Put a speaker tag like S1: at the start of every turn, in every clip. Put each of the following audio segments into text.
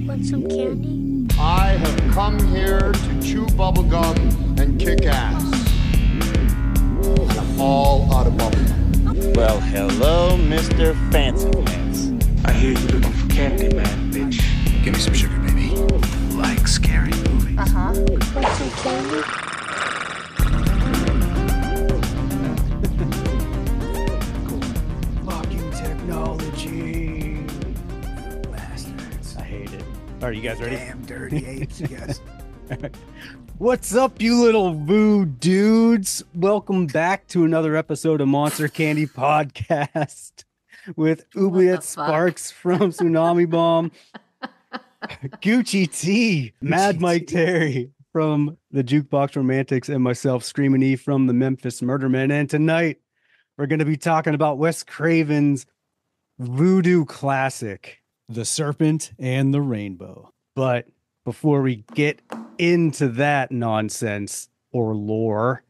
S1: Want some candy?
S2: I have come here to chew bubblegum and kick ass. I'm all out of bubblegum.
S3: Well, hello, Mr. Fancy Pants.
S4: I hear you looking for candy, man, bitch.
S5: Give me some sugar, baby.
S4: Like scary movies.
S1: Uh-huh. Want some candy?
S5: Fucking technology. Bastards.
S6: I hate it. Are you guys ready?
S5: Damn dirty apes, yes.
S6: What's up, you little voodoo dudes? Welcome back to another episode of Monster Candy Podcast with Oubliette Sparks from Tsunami Bomb, Gucci T, Mad Mike Terry from the Jukebox Romantics, and myself, Screaming E from the Memphis Murdermen. And tonight, we're going to be talking about Wes Craven's voodoo classic, The Serpent and the Rainbow. But before we get into that nonsense or lore,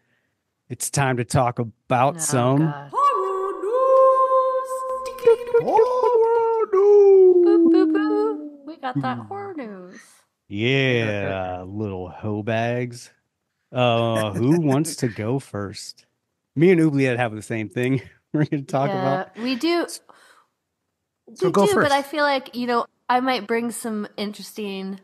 S6: it's time to talk about some
S1: Horror news. Boo, boo, boo. We got that horror news.
S6: Yeah, little hoe bags. Who wants to go first? Me and Oubliette have the same thing we're going to talk about.
S1: We do.
S5: So go first.
S1: But I feel like, I might bring some interesting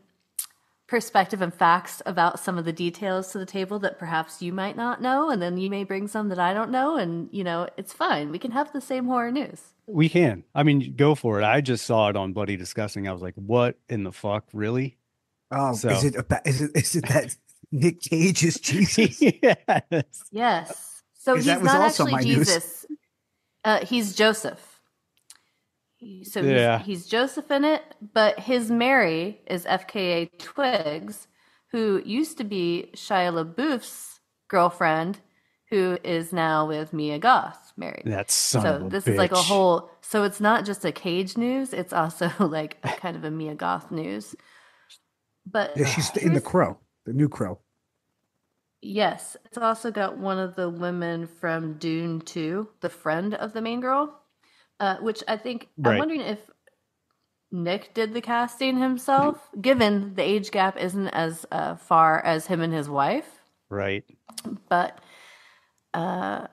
S1: perspective and facts about some of the details to the table that perhaps you might not know, and then you may bring some that I don't know, and it's fine. We can have the same horror news.
S6: We can. I mean, go for it. I just saw it on Buddy Discussing. I was like, what in the fuck? Really?
S5: Oh,
S6: So-
S5: is it that Nick Cage is Jesus?
S6: Yes.
S1: Yes. So
S5: 'Cause
S1: he's
S5: that was
S1: not
S5: also
S1: actually
S5: my news.
S1: Jesus. He's Joseph. So
S6: Yeah.
S1: he's Joseph in it, but his Mary is FKA Twigs, who used to be Shia LaBeouf's girlfriend, who is now with Mia Goth married.
S6: That son
S1: So
S6: of a
S1: this
S6: bitch.
S1: is like a whole. So it's not just a Cage news; it's also like a kind of a Mia Goth news. But
S5: Yeah, she's in the Crow, the new Crow.
S1: yes, it's also got one of the women from Dune 2, the friend of the main girl, which I think I'm
S6: Right.
S1: wondering if Nick did the casting himself, given the age gap isn't as far as him and his wife.
S6: Right.
S1: But I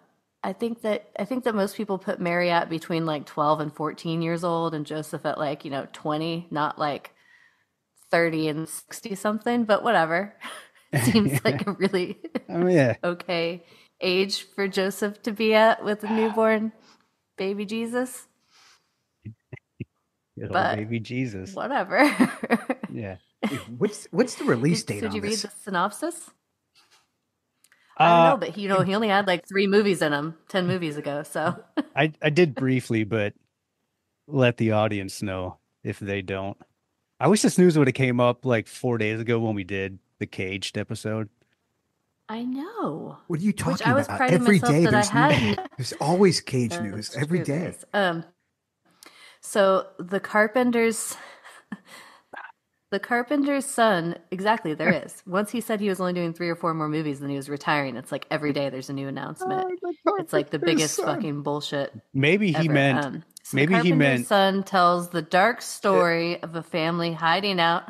S1: think that most people put Mary at between like 12 and 14 years old, and Joseph at like 20, not like 30 and 60 something. But whatever, seems like a really
S6: Oh, yeah.
S1: okay age for Joseph to be at with a newborn baby Jesus.
S6: Little
S1: But-
S6: baby Jesus.
S1: Whatever.
S6: Yeah.
S5: What's the release date
S1: Did
S5: on
S1: you read
S5: this?
S1: the synopsis? I don't know, but he only had like 3 movies in him 10 movies ago. So
S6: I did briefly, but let the audience know if they don't. I wish this news would have came up like 4 days ago when we did the Caged episode.
S1: I know.
S5: What are you talking
S1: Which I was
S5: about?
S1: priding
S5: Every
S1: myself
S5: day
S1: that I
S5: there's
S1: had.
S5: there's always Cage news.
S1: That's
S5: Every
S1: true,
S5: day.
S1: there is. So the carpenter's son, exactly, there is. Once he said he was only doing 3 or 4 more movies, then he was retiring. It's like every day there's a new announcement. It's like the biggest fucking bullshit
S6: Maybe he
S1: ever.
S6: meant
S1: So
S6: maybe
S1: the
S6: he
S1: carpenter's
S6: meant
S1: son tells the dark story of a family hiding out.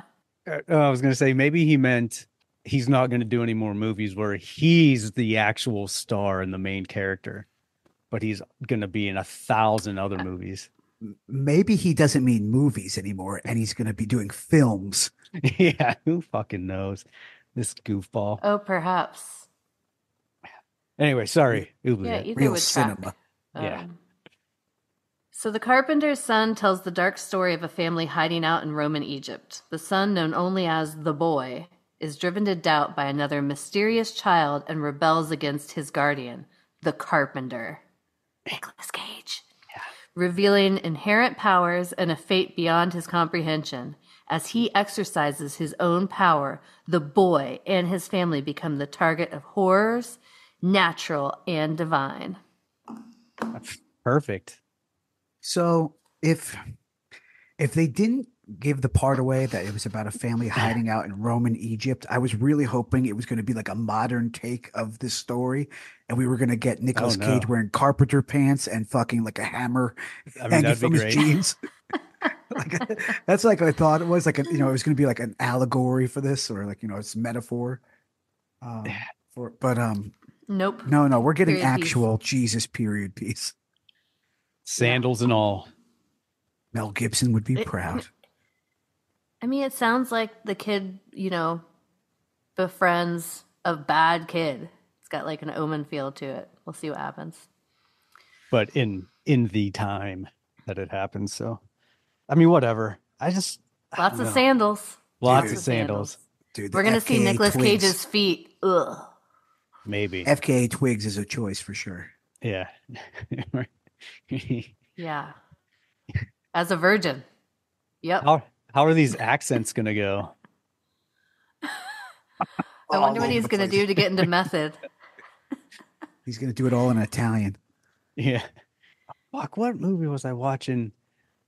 S6: I was going to say maybe he meant he's not going to do any more movies where he's the actual star and the main character, but he's going to be in 1,000 other movies.
S5: Maybe he doesn't mean movies anymore, and he's going to be doing films.
S6: Yeah, who fucking knows? This goofball.
S1: Oh, perhaps.
S6: Anyway, sorry.
S1: Yeah,
S6: Oubliette.
S1: either
S5: Real
S1: would track.
S5: cinema.
S6: Yeah.
S1: So the carpenter's son tells the dark story of a family hiding out in Roman Egypt. The son, known only as the boy, is driven to doubt by another mysterious child and rebels against his guardian, the carpenter. Nicolas Cage. Revealing inherent powers and a fate beyond his comprehension. As he exercises his own power, the boy and his family become the target of horrors, natural and divine.
S6: Perfect.
S5: So if they didn't gave the part away that it was about a family hiding out in Roman Egypt. I was really hoping it was going to be like a modern take of this story, and we were going to get Nicolas
S6: no.
S5: Cage wearing carpenter pants and fucking like a hammer
S6: I mean,
S5: hanging
S6: that'd be
S5: from his
S6: great.
S5: jeans. That's like I thought it was like it was going to be like an allegory for this, or like it's metaphor. But
S1: Nope.
S5: no, we're getting
S1: Period piece.
S5: actual Jesus period piece.
S6: Sandals and all.
S5: Mel Gibson would be proud.
S1: I mean, it sounds like the kid, befriends a bad kid. It's got like an Omen feel to it. We'll see what happens.
S6: But in the time that it happens, so I mean, whatever.
S1: Lots of sandals.
S6: Lots of sandals.
S5: Dude,
S1: We're gonna see
S5: FKA
S1: Nicolas
S5: Twigs.
S1: Cage's feet. Ugh.
S6: Maybe.
S5: FKA Twigs is a choice for sure.
S6: Yeah.
S1: Yeah. As a virgin. Yep.
S6: How are these accents gonna go?
S1: I wonder what he's gonna do to get into method.
S5: He's gonna do it all in Italian.
S6: Yeah. Fuck, what movie was I watching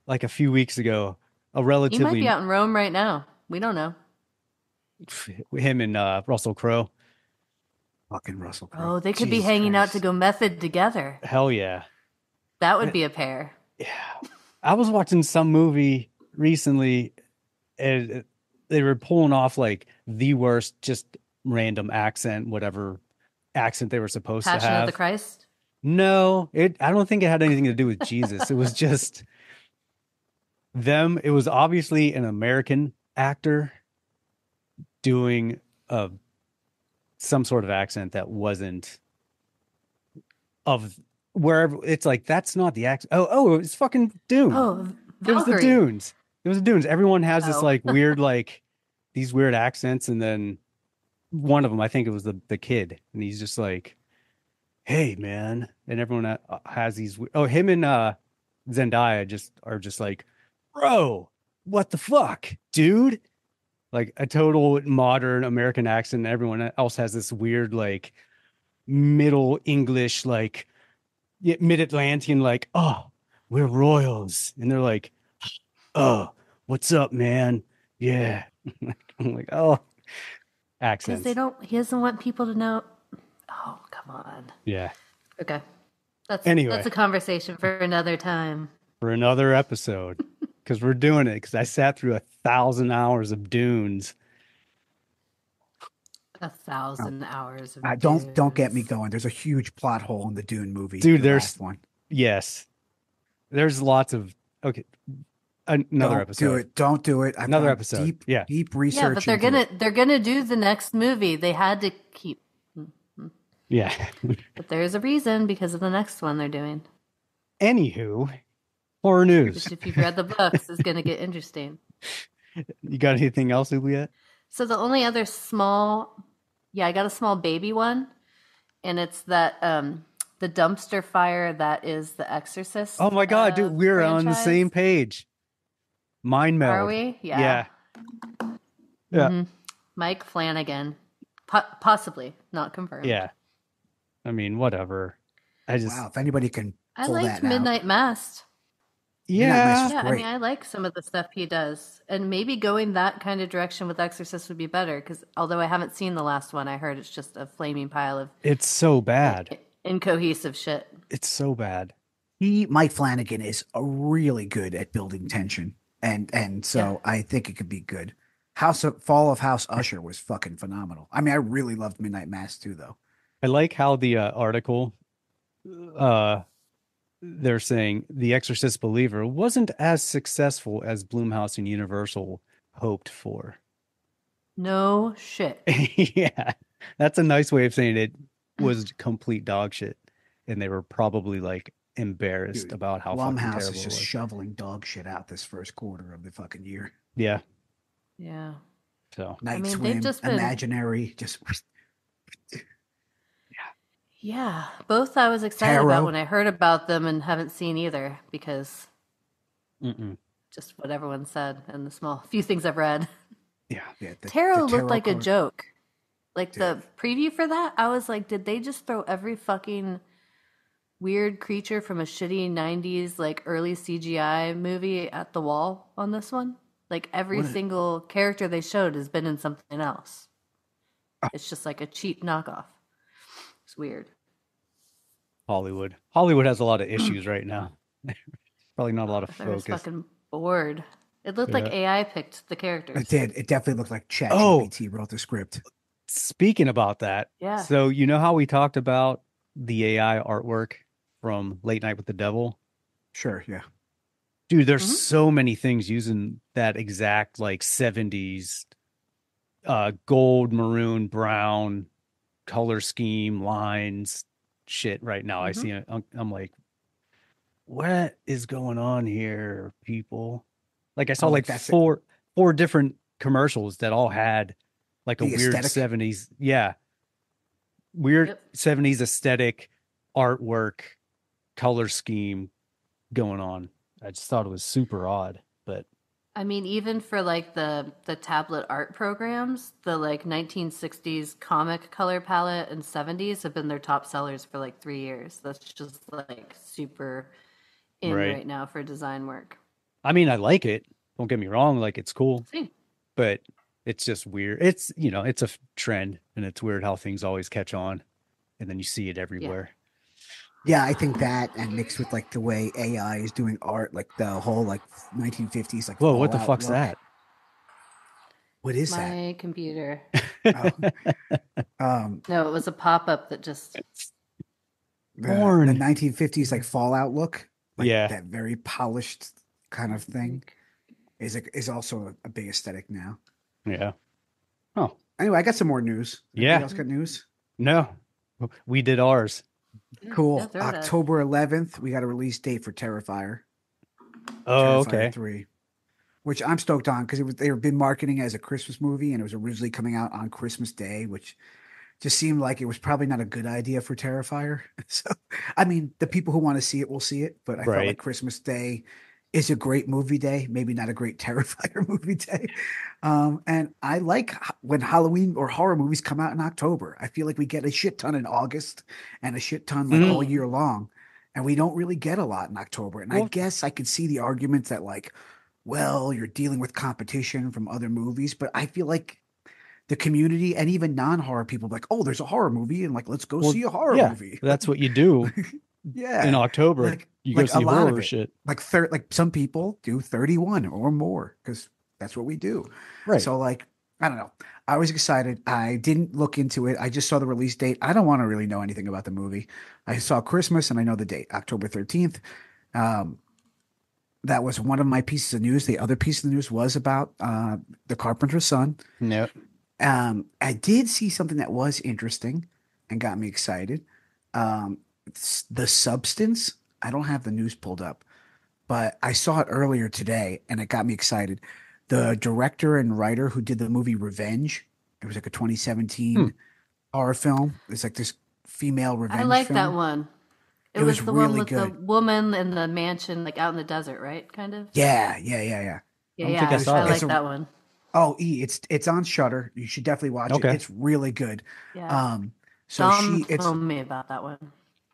S6: like a few weeks ago? A relatively
S1: He might be out in Rome right now. We don't know.
S6: him and Russell Crowe.
S5: Fucking Russell Crowe.
S1: Oh, they could be
S5: Jesus
S1: hanging out
S5: Christ.
S1: to go method together.
S6: Hell yeah.
S1: That would be a pair.
S6: Yeah. I was watching some movie recently and they were pulling off like the worst, just random accent, whatever accent they were supposed to
S1: Passion
S6: have.
S1: of the Christ.
S6: No, I don't think it had anything to do with Jesus. It was just them. It was obviously an American actor doing some sort of accent that wasn't of wherever. It's like, that's not the accent. Oh, it was fucking Dune.
S1: Oh,
S6: It was the
S1: Valkyrie.
S6: Dunes. It was the Dunes. Everyone has this
S1: Oh.
S6: like weird, like these weird accents. And then one of them, I think it was the kid. And he's just like, hey, man. And everyone has these. Oh, him and Zendaya are just like, bro, what the fuck, dude? Like a total modern American accent. And everyone else has this weird, like Middle English, like mid-Atlantean, like, oh, we're royals. And they're like, oh, what's up, man? Yeah. I'm like, oh, accents.
S1: Because he doesn't want people to know. Oh, come on.
S6: Yeah.
S1: Okay. That's a conversation for another time.
S6: For another episode. Because we're doing it. Because I sat through 1,000 hours of Dunes.
S1: 1,000 hours of
S5: Don't get me
S1: dudes.
S5: going. There's a huge plot hole in the Dune movie.
S6: Dude,
S5: the
S6: there's
S5: last one.
S6: Yes. There's lots of okay. Another episode.
S5: Don't do it. I've
S6: Another
S5: done
S6: episode.
S5: Deep research.
S1: Yeah, but they're gonna do the next movie. They had to keep.
S6: Yeah.
S1: But there's a reason because of the next one they're doing.
S6: Anywho, horror news.
S1: Which, if you've read the books, is gonna get interesting.
S6: You got anything else, Juliet?
S1: So the only other I got a small baby one, and it's that the dumpster fire that is The Exorcist.
S6: Oh my God, dude, we're on the
S1: franchise.
S6: same page. Mind meld.
S1: Are we?
S6: Yeah.
S1: Mhm. Mike Flanagan, possibly not confirmed.
S6: Yeah. I mean, whatever.
S5: Wow, if anybody can
S1: I
S5: pull
S1: liked
S5: that out.
S1: Midnight Mass.
S6: Yeah.
S5: Mass
S1: Yeah, I
S5: great.
S1: mean, I like some of the stuff he does, and maybe going that kind of direction with Exorcist would be better. Because although I haven't seen the last one, I heard it's just a flaming pile of
S6: It's so bad.
S1: incohesive shit.
S6: It's so bad.
S5: Mike Flanagan is really good at building tension, and so I think it could be good. Fall of House Usher was fucking phenomenal. I mean, I really loved Midnight Mass too, though.
S6: I like how the article, they're saying The Exorcist Believer wasn't as successful as Blumhouse and Universal hoped for.
S1: No shit.
S6: Yeah, that's a nice way of saying it was complete dog shit. And they were probably like embarrassed
S5: Dude,
S6: about how fucking
S5: Blumhouse
S6: terrible
S5: is
S6: it
S5: just
S6: was.
S5: shoveling dog shit out this first quarter of the fucking year.
S6: Yeah.
S1: Yeah.
S6: So
S5: Night
S1: mean, they've
S5: Swim,
S1: just been-
S5: Imaginary, just
S1: Yeah. Both I was excited
S5: Tarot.
S1: about when I heard about them and haven't seen either because just what everyone said and the few things I've read.
S5: yeah. The
S1: Tarot looked like a
S5: card.
S1: joke. Like the preview for that, I was like, did they just throw every fucking weird creature from a shitty 90s, like early CGI movie at the wall on this one? Like every
S5: What?
S1: single character they showed has been in something else.
S5: Oh.
S1: It's just like a cheap knockoff. It's weird.
S6: Hollywood. Hollywood has a lot of issues right now. Probably not a lot of
S1: I was
S6: focus.
S1: fucking bored. It looked like
S6: Yeah.
S1: AI picked the characters.
S5: It did. It definitely looked like
S6: Oh.
S5: ChatGPT wrote the script.
S6: Speaking about that,
S1: Yeah.
S6: so you know how we talked about the AI artwork from Late Night with the Devil?
S5: Sure, yeah.
S6: Dude, there's
S1: Mhm.
S6: so many things using that exact like 70s gold, maroon, brown color scheme, lines, shit right now. I
S1: Mhm.
S6: see it. I'm like, what is going on here, people? Like I saw
S5: Oh,
S6: like
S5: that's it.
S6: four different commercials that all had like a
S5: The
S6: weird
S5: aesthetic?
S6: 70s, yeah. Weird
S1: Yep.
S6: 70s aesthetic artwork color scheme going on. I just thought it was super odd, but
S1: I mean, even for like the tablet art programs, the like 1960s comic color palette and 70s have been their top sellers for like 3 years. That's just like super in
S6: Right.
S1: right now for design work.
S6: I mean, I like it. Don't get me wrong, like it's cool,
S1: See?
S6: but it's just weird. It's, you know, it's a trend, and it's weird how things always catch on and then you see it everywhere.
S5: Yeah, I think that, and mixed with like the way AI is doing art, like the whole like 1950s like
S6: Whoa, what the
S5: Fallout
S6: fuck's
S5: look.
S6: that?
S5: What is that?
S1: My computer.
S5: Oh.
S1: No, it was a pop-up that just
S5: The
S6: Porn.
S5: 1950s like Fallout look, like
S6: Yeah.
S5: that very polished kind of thing, is also a big aesthetic now.
S6: Yeah. Oh,
S5: Anyway, I got some more news.
S6: Yeah.
S5: Anybody else got news?
S6: no. We did ours.
S5: Cool.
S1: Yeah, throw it at us.
S5: October 11th, we got a release date for Terrifier.
S6: Oh,
S5: Terrifier
S6: okay.
S5: 3, which I'm stoked on because they were been marketing as a Christmas movie, and it was originally coming out on Christmas Day, which just seemed like it was probably not a good idea for Terrifier. So, I mean, the people who want to see it will see it, but I felt
S6: Right.
S5: like Christmas Day is a great movie day, maybe not a great Terrifier movie day. And I like when Halloween or horror movies come out in October. I feel like we get a shit ton in August and a shit ton like all year long, and we don't really get a lot in October. And I
S6: Well-
S5: guess I could see the arguments that like, well, you're dealing with competition from other movies, but I feel like the community and even non-horror people like, oh, there's a horror movie, and like, let's go
S6: Well,
S5: see a horror
S6: yeah,
S5: movie.
S6: that's what you do
S5: Yeah,
S6: in October.
S5: like
S6: you go
S5: like
S6: see
S5: a lot of
S6: horror
S5: it.
S6: shit.
S5: Like like some people do 31 or more because that's what we do.
S6: Right.
S5: So like, I don't know. I was excited. I didn't look into it. I just saw the release date. I don't want to really know anything about the movie. I saw Christmas and I know the date, October 13th. That was one of my pieces of news. The other piece of the news was about the Carpenter's Son.
S6: No.
S5: I did see something that was interesting and got me excited. It's The Substance. I don't have the news pulled up, but I saw it earlier today and it got me excited. The director and writer who did the movie Revenge, it was like a 2017 horror film. It's like this female revenge
S1: I like
S5: film.
S1: that one. It
S5: It
S1: was
S5: was
S1: the one
S5: really
S1: with
S5: good.
S1: the woman in the mansion, like out in the desert, right? Kind of.
S5: Yeah.
S1: Yeah,
S6: don't
S1: yeah.
S6: think I saw
S1: I
S6: that.
S1: like
S5: It's a-
S1: that one.
S5: Oh, it's on Shudder. You should definitely watch
S6: Okay.
S5: it. It's really good.
S1: Yeah.
S5: So
S1: Dom
S5: it's
S1: told me about that one.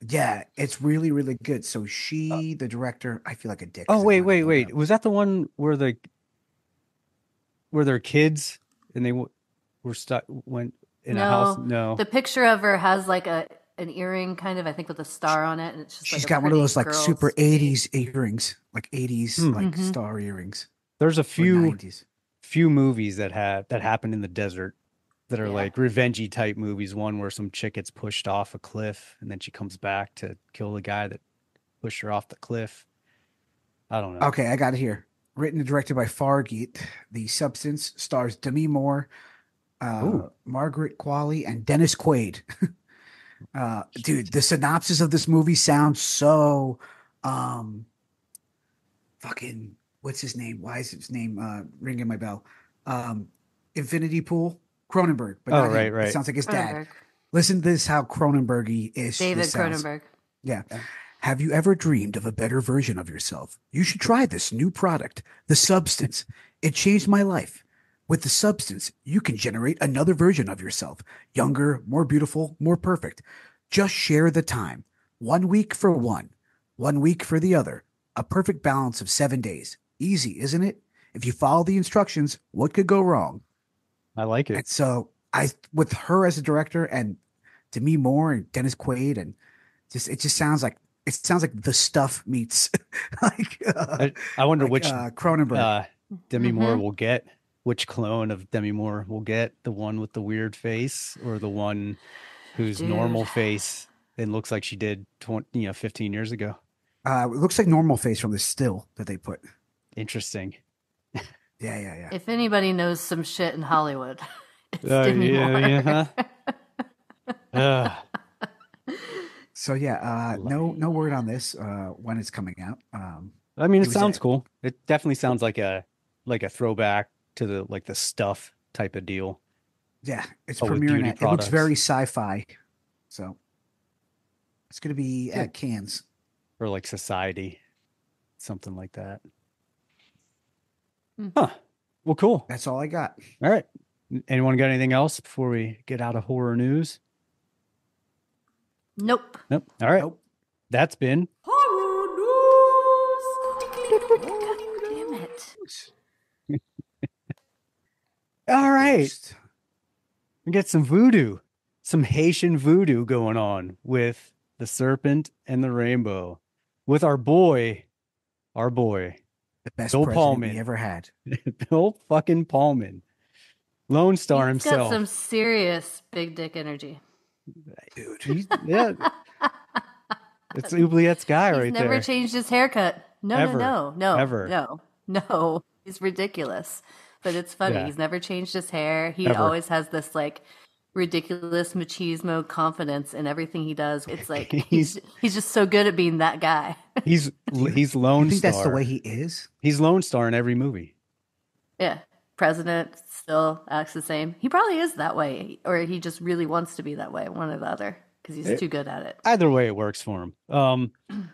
S5: yeah, it's really really good. So the director, I feel like a dick.
S6: Oh,
S5: 'cause I
S6: wait.
S5: wanted to pull it up.
S6: Was that the one where they're kids and they were stuck, went in a house? No.
S1: The picture of her has like an earring, kind of, I think, with a star on it, and it's just
S5: She's
S1: like a
S5: got one of
S1: pretty
S5: those like
S1: girl's
S5: super
S1: face.
S5: 80s earrings, like 80s like star earrings.
S6: There's a
S5: Or
S6: few
S5: 90s.
S6: movies that happen in the desert that are
S1: Yeah.
S6: like revengey type movies. One where some chick gets pushed off a cliff and then she comes back to kill the guy that pushed her off the cliff. I don't know.
S5: Okay, I got it here. Written and directed by Fargate. The Substance stars Demi Moore,
S6: Ooh.
S5: Margaret Qualley, and Dennis Quaid. Dude, the synopsis of this movie sounds so fucking what's his name? Why is his name ringing my bell? Infinity Pool, Cronenberg, but
S6: Oh,
S5: not him.
S6: right.
S5: It sounds like his dad.
S1: Cronenberg.
S5: Listen to this, how Cronenberg-y is.
S1: David
S5: this sounds.
S1: Cronenberg.
S5: Yeah. Have you ever dreamed of a better version of yourself? You should try this new product, The Substance. It changed my life. With The Substance, you can generate another version of yourself, younger, more beautiful, more perfect. Just share the time. 1 week for one week for the other. A perfect balance of 7 days. Easy, isn't it? if you follow the instructions, what could go wrong?
S6: I like it.
S5: And so with her as a director and Demi Moore and Dennis Quaid and it sounds like The Stuff meets like
S6: I wonder
S5: like,
S6: which
S5: Cronenberg.
S6: Demi Moore will get. Which clone of Demi Moore will get? The one with the weird face, or the one whose normal face and looks like she did 15 years ago?
S5: It looks like normal face from the still that they put.
S6: Interesting.
S5: Yeah.
S1: If anybody knows some shit in Hollywood, it's Demi Moore.
S5: So yeah, no word on this when it's coming out.
S6: I mean, it sounds cool. It definitely sounds like a throwback to the Stuff type of deal.
S5: Yeah, it's
S6: with
S5: premiering
S6: beauty
S5: it looks
S6: products.
S5: very sci-fi. So it's going to be at Cannes.
S6: Or like Society, something like that. Huh. Well, cool.
S5: That's all I got.
S6: All right. Anyone got anything else before we get out of horror news?
S1: Nope.
S6: All right.
S5: Nope.
S6: That's been
S1: Horror news. God damn it.
S6: all right. We get some voodoo, some Haitian voodoo going on with The Serpent and the Rainbow, with our boy,
S5: The best
S6: Bill
S5: president
S6: Pullman.
S5: we ever had.
S6: Bill fucking Pullman, Lone Star
S1: He's
S6: himself.
S1: got some serious big dick energy.
S5: Dude.
S6: Yeah, it's Oubliette's guy
S1: He's
S6: right
S1: never
S6: there.
S1: changed his haircut.
S6: Ever.
S1: No. He's ridiculous. But it's funny.
S6: Yeah.
S1: He's never changed his hair. He
S6: Ever.
S1: always has this like ridiculous machismo confidence in everything he does. It's like he's just so good at being that guy.
S6: He's Lone
S5: You think
S6: Star.
S5: that's the way he is?
S6: He's Lone Star in every movie.
S1: Yeah. President still acts the same. He probably is that way, or he just really wants to be that way, one or the other, because he's too good at it.
S6: Either way, it works for him.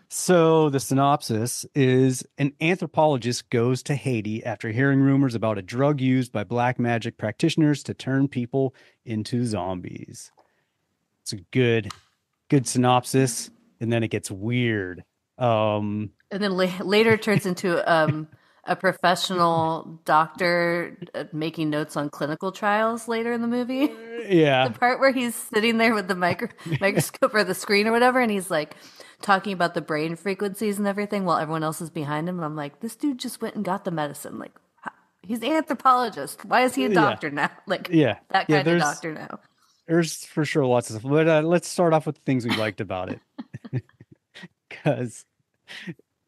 S6: So the synopsis is: an anthropologist goes to Haiti after hearing rumors about a drug used by black magic practitioners to turn people into zombies. It's a good synopsis, and then it gets weird.
S1: And then later it turns into a professional doctor making notes on clinical trials later in the movie.
S6: Yeah.
S1: The part where he's sitting there with the microscope or the screen or whatever, and he's like talking about the brain frequencies and everything while everyone else is behind him. And I'm like, this dude just went and got the medicine. Like, he's an anthropologist. Why is he a doctor now? Like, that kind of doctor now.
S6: There's for sure lots of stuff. But let's start off with the things we liked about it. Because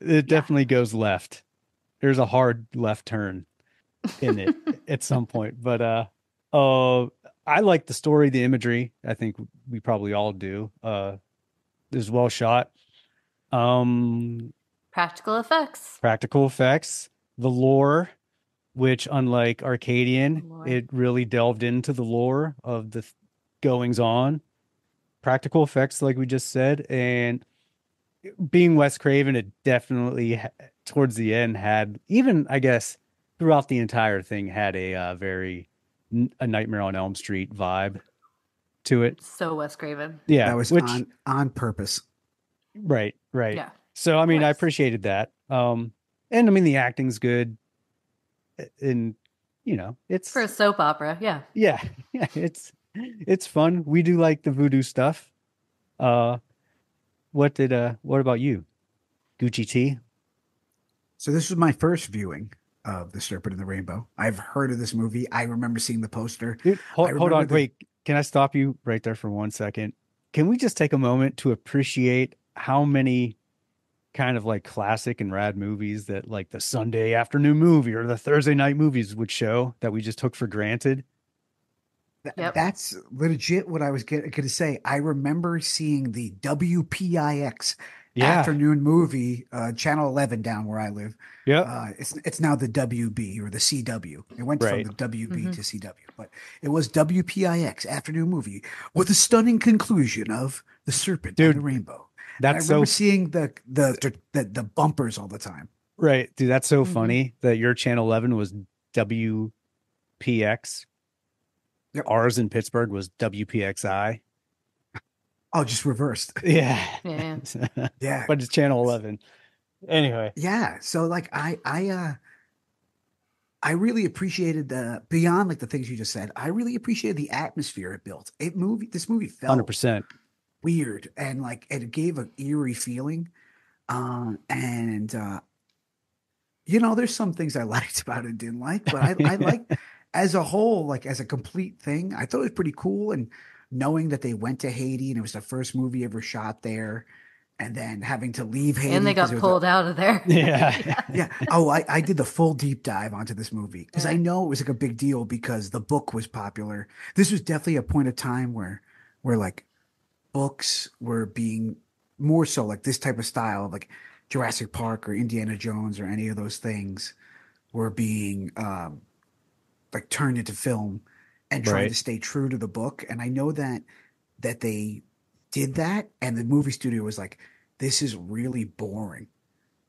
S6: it definitely goes left. There's a hard left turn in it at some point. But I like the story, the imagery. I think we probably all do. It was well shot.
S1: Practical effects. The lore, which unlike Arcadian, it really delved into the lore of the goings on. Practical effects, like we just said. And being Wes Craven, it definitely towards the end had, even I guess throughout the entire thing, had a very a Nightmare on Elm Street vibe to it. So Wes Craven.
S6: Yeah,
S5: that was on purpose.
S6: Right.
S1: Yeah.
S6: So I mean, I appreciated that. And I mean, the acting's good, and it's
S1: for a soap opera.
S6: Yeah, it's fun. We do like the voodoo stuff. What about you, Gucci T?
S5: So this was my first viewing of The Serpent and the Rainbow. I've heard of this movie. I remember seeing the poster.
S6: Dude, hold on. Wait, can I stop you right there for 1 second? Can we just take a moment to appreciate how many kind of like classic and rad movies that like the Sunday afternoon movie or the Thursday night movies would show that we just took for granted?
S1: Yep.
S5: That's legit what I was going to say. I remember seeing the WPIX afternoon movie, Channel 11 down where I live.
S6: Yeah.
S5: It's now the WB or the CW. It went from the WB to CW, but it was WPIX afternoon movie with a stunning conclusion of The Serpent and the Rainbow. I remember seeing the bumpers all the time.
S6: Right. Dude, that's so funny that your Channel 11 was WPX.
S5: Yep.
S6: Ours in Pittsburgh was WPXI.
S5: Oh, just reversed.
S6: Yeah.
S5: Yeah.
S6: But it's Channel 11. Anyway.
S5: Yeah. So like I I really appreciated beyond like the things you just said. I really appreciated the atmosphere it built. This movie felt
S6: 100%.
S5: weird and like it gave an eerie feeling. And there's some things I liked about it and didn't like, but I like as a whole, like as a complete thing, I thought it was pretty cool. And knowing that they went to Haiti and it was the first movie ever shot there, and then having to leave Haiti
S1: And they got pulled out of there.
S6: Yeah.
S5: yeah. Oh, I did the full deep dive onto this movie because I know it was like a big deal because the book was popular. This was definitely a point of time where like books were being more so like this type of style, like Jurassic Park or Indiana Jones or any of those things were being like turned into film and trying to stay true to the book. And I know that they did that, and the movie studio was like, this is really boring.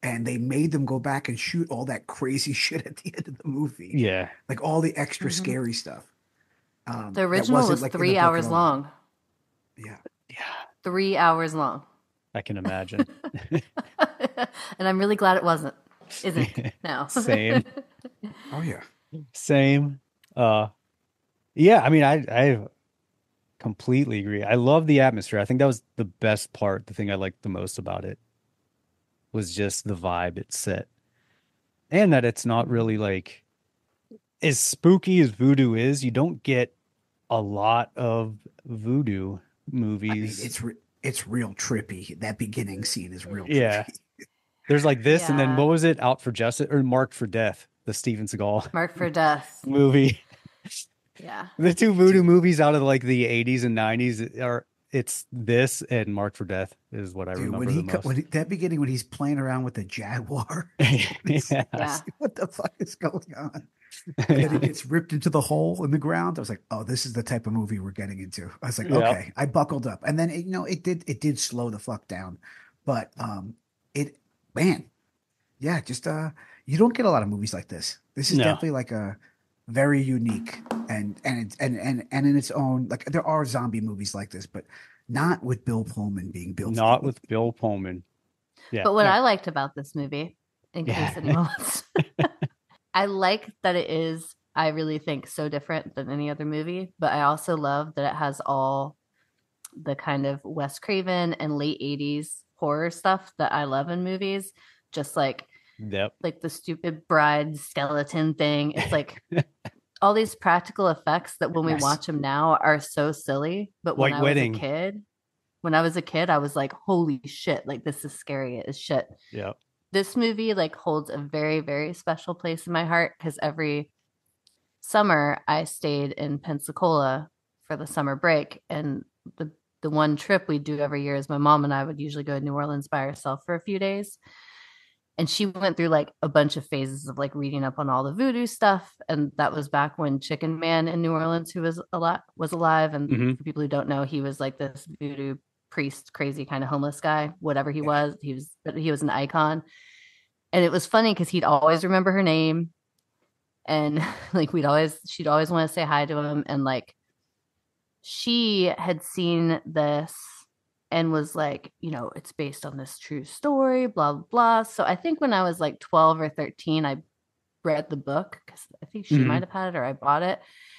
S5: And they made them go back and shoot all that crazy shit at the end of the movie.
S6: Yeah.
S5: Like all the extra scary stuff.
S1: The original was like 3 hours long.
S5: Yeah.
S6: Yeah.
S1: 3 hours long.
S6: I can imagine.
S1: And I'm really glad it isn't now.
S6: Same.
S5: Oh yeah.
S6: Same. Yeah, I mean, I completely agree. I love the atmosphere. I think that was the best part. The thing I liked the most about it was just the vibe it set. And that it's not really like as spooky as voodoo is, you don't get a lot of voodoo movies.
S5: I mean, it's real trippy. That beginning scene is real trippy.
S6: Yeah. There's like this, and then what was it? Out for Justice or Marked for Death, the Steven Seagal
S1: Marked for Death
S6: movie.
S1: Yeah.
S6: The two voodoo movies out of like the 80s and 90s it's this and Marked for Death is what I remember the most.
S5: That beginning when he's playing around with the Jaguar.
S6: Yeah.
S5: What the fuck is going on? And then he gets ripped into the hole in the ground. I was like, oh, this is the type of movie we're getting into. I was like, okay, I buckled up. And then it did slow the fuck down. But just you don't get a lot of movies like this. This is definitely like a very unique and in its own, like there are zombie movies like this, but not with Bill Pullman being Bill Pullman.
S6: Not with Bill Pullman. Yeah.
S1: But what I liked about this movie, in case anyone wants, I like that it is, I really think, so different than any other movie, but I also love that it has all the kind of Wes Craven and late 80s horror stuff that I love in movies, just like like the stupid bride skeleton thing. It's like all these practical effects that when we watch them now are so silly, but when I was a kid, I was like, holy shit, like this is scary as shit.
S6: Yeah. This
S1: movie like holds a very, very special place in my heart because every summer I stayed in Pensacola for the summer break, and the one trip we do every year is my mom and I would usually go to New Orleans by herself for a few days. And she went through like a bunch of phases of like reading up on all the voodoo stuff. And that was back when Chicken Man in New Orleans, who was alive. And for people who don't know, he was like this voodoo priest, crazy kind of homeless guy, whatever he was, he was an icon. And it was funny because he'd always remember her name. And like she'd always want to say hi to him. And like, she had seen this and was like, it's based on this true story, blah, blah, blah. So I think when I was like 12 or 13, I read the book because I think she might have had it or I bought it.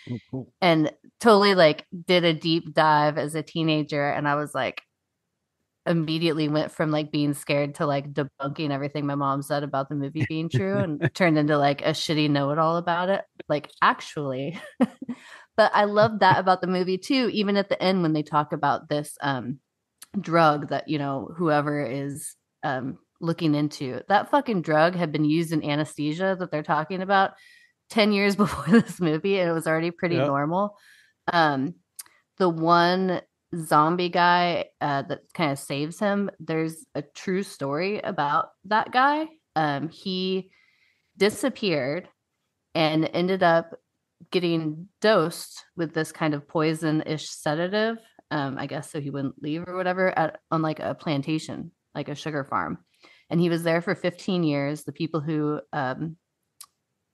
S6: Oh, cool.
S1: And totally like did a deep dive as a teenager. And I was like, immediately went from like being scared to like debunking everything my mom said about the movie being true and turned into like a shitty know-it-all about it. Like actually, but I love that about the movie too. Even at the end, when they talk about this, drug that whoever is looking into, that fucking drug had been used in anesthesia that they're talking about 10 years before this movie, and it was already pretty normal. The one zombie guy that kind of saves him, there's a true story about that guy. He disappeared and ended up getting dosed with this kind of poison-ish sedative, I guess, so he wouldn't leave or whatever, on like a plantation, like a sugar farm. And he was there for 15 years. The people who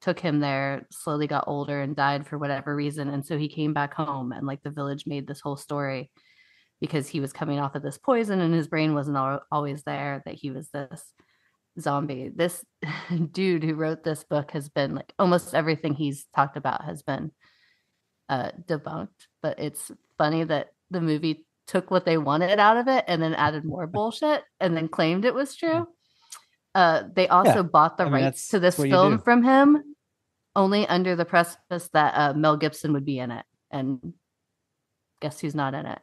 S1: took him there slowly got older and died for whatever reason. And so he came back home, and like the village made this whole story because he was coming off of this poison and his brain wasn't always there, that he was this zombie. This dude who wrote this book has been like almost everything he's talked about has been debunked. But it's funny that the movie took what they wanted out of it and then added more bullshit and then claimed it was true. They also bought the rights to this film from him only under the precipice that Mel Gibson would be in it. And guess who's not in it?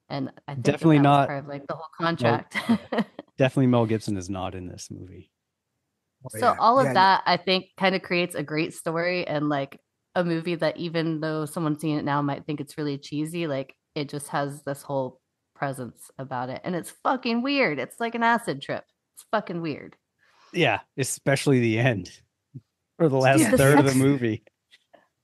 S1: And I think
S6: definitely not
S1: part of like the whole contract.
S6: Definitely Mel Gibson is not in this movie.
S1: So all of that, I think, kind of creates a great story and like a movie that even though someone's seen it now might think it's really cheesy, like it just has this whole presence about it. And it's fucking weird. It's like an acid trip. It's fucking weird.
S6: Yeah, especially the end or the last third of the movie.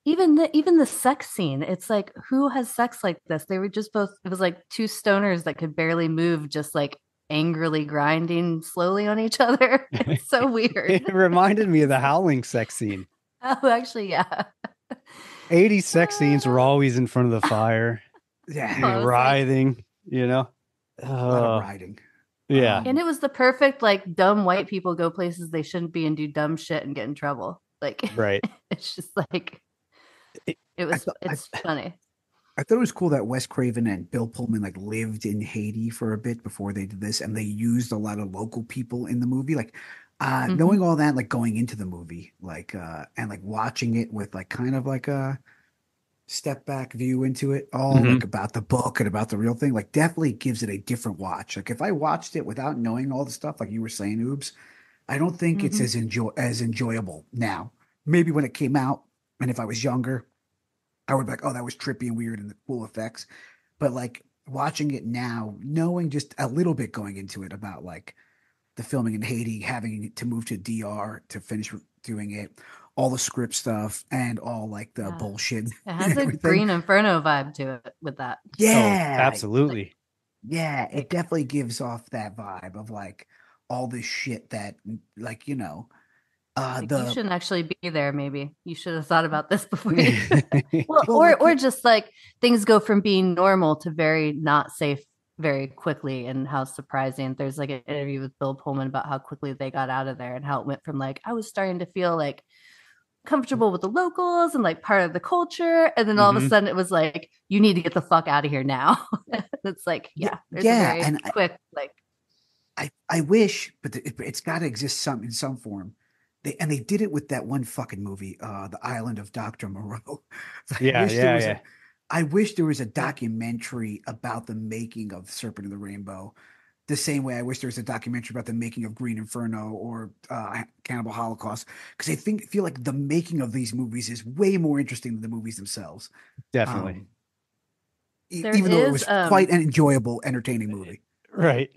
S1: Even the sex scene, it's like, who has sex like this? They were just both, it was like two stoners that could barely move, just like angrily grinding slowly on each other. It's so weird.
S6: It reminded me of the Howling sex scene.
S1: Oh, actually, yeah.
S6: 80s sex scenes were always in front of the fire.
S5: Yeah.
S6: Writhing, you know?
S5: A lot of riding.
S6: Yeah.
S1: And it was the perfect, like, dumb white people go places they shouldn't be and do dumb shit and get in trouble. Like,
S6: right.
S1: It's just like, it's funny.
S5: I thought it was cool that Wes Craven and Bill Pullman like lived in Haiti for a bit before they did this, and they used a lot of local people in the movie. Like knowing all that, like going into the movie, like and like watching it with like kind of like a step back view into it, all like about the book and about the real thing, like definitely gives it a different watch. Like if I watched it without knowing all the stuff, like you were saying, Oobs, I don't think it's as enjoyable now. Maybe when it came out, and if I was younger, I would be like, oh, that was trippy and weird and the cool effects. But like watching it now, knowing just a little bit going into it about like the filming in Haiti, having to move to DR to finish doing it, all the script stuff and all like the bullshit.
S1: It has a Green Inferno vibe to it with that.
S5: Yeah,
S6: absolutely.
S5: Yeah, it definitely gives off that vibe of like all this shit that like, you know,
S1: you shouldn't actually be there. Maybe you should have thought about this before. or just like things go from being normal to very not safe very quickly, and how surprising. There's like an interview with Bill Pullman about how quickly they got out of there and how it went from like, I was starting to feel like comfortable with the locals and like part of the culture, and then all of a sudden it was like, you need to get the fuck out of here now. It's like, there's a very quick like.
S5: I wish, but it's got to exist in some form. They did it with that one fucking movie, The Island of Dr. Moreau. I wish there was a documentary about the making of Serpent and the Rainbow. The same way I wish there was a documentary about the making of Green Inferno or Cannibal Holocaust, because I feel like the making of these movies is way more interesting than the movies themselves.
S6: Definitely.
S5: Even though it was quite an enjoyable, entertaining movie.
S6: Right.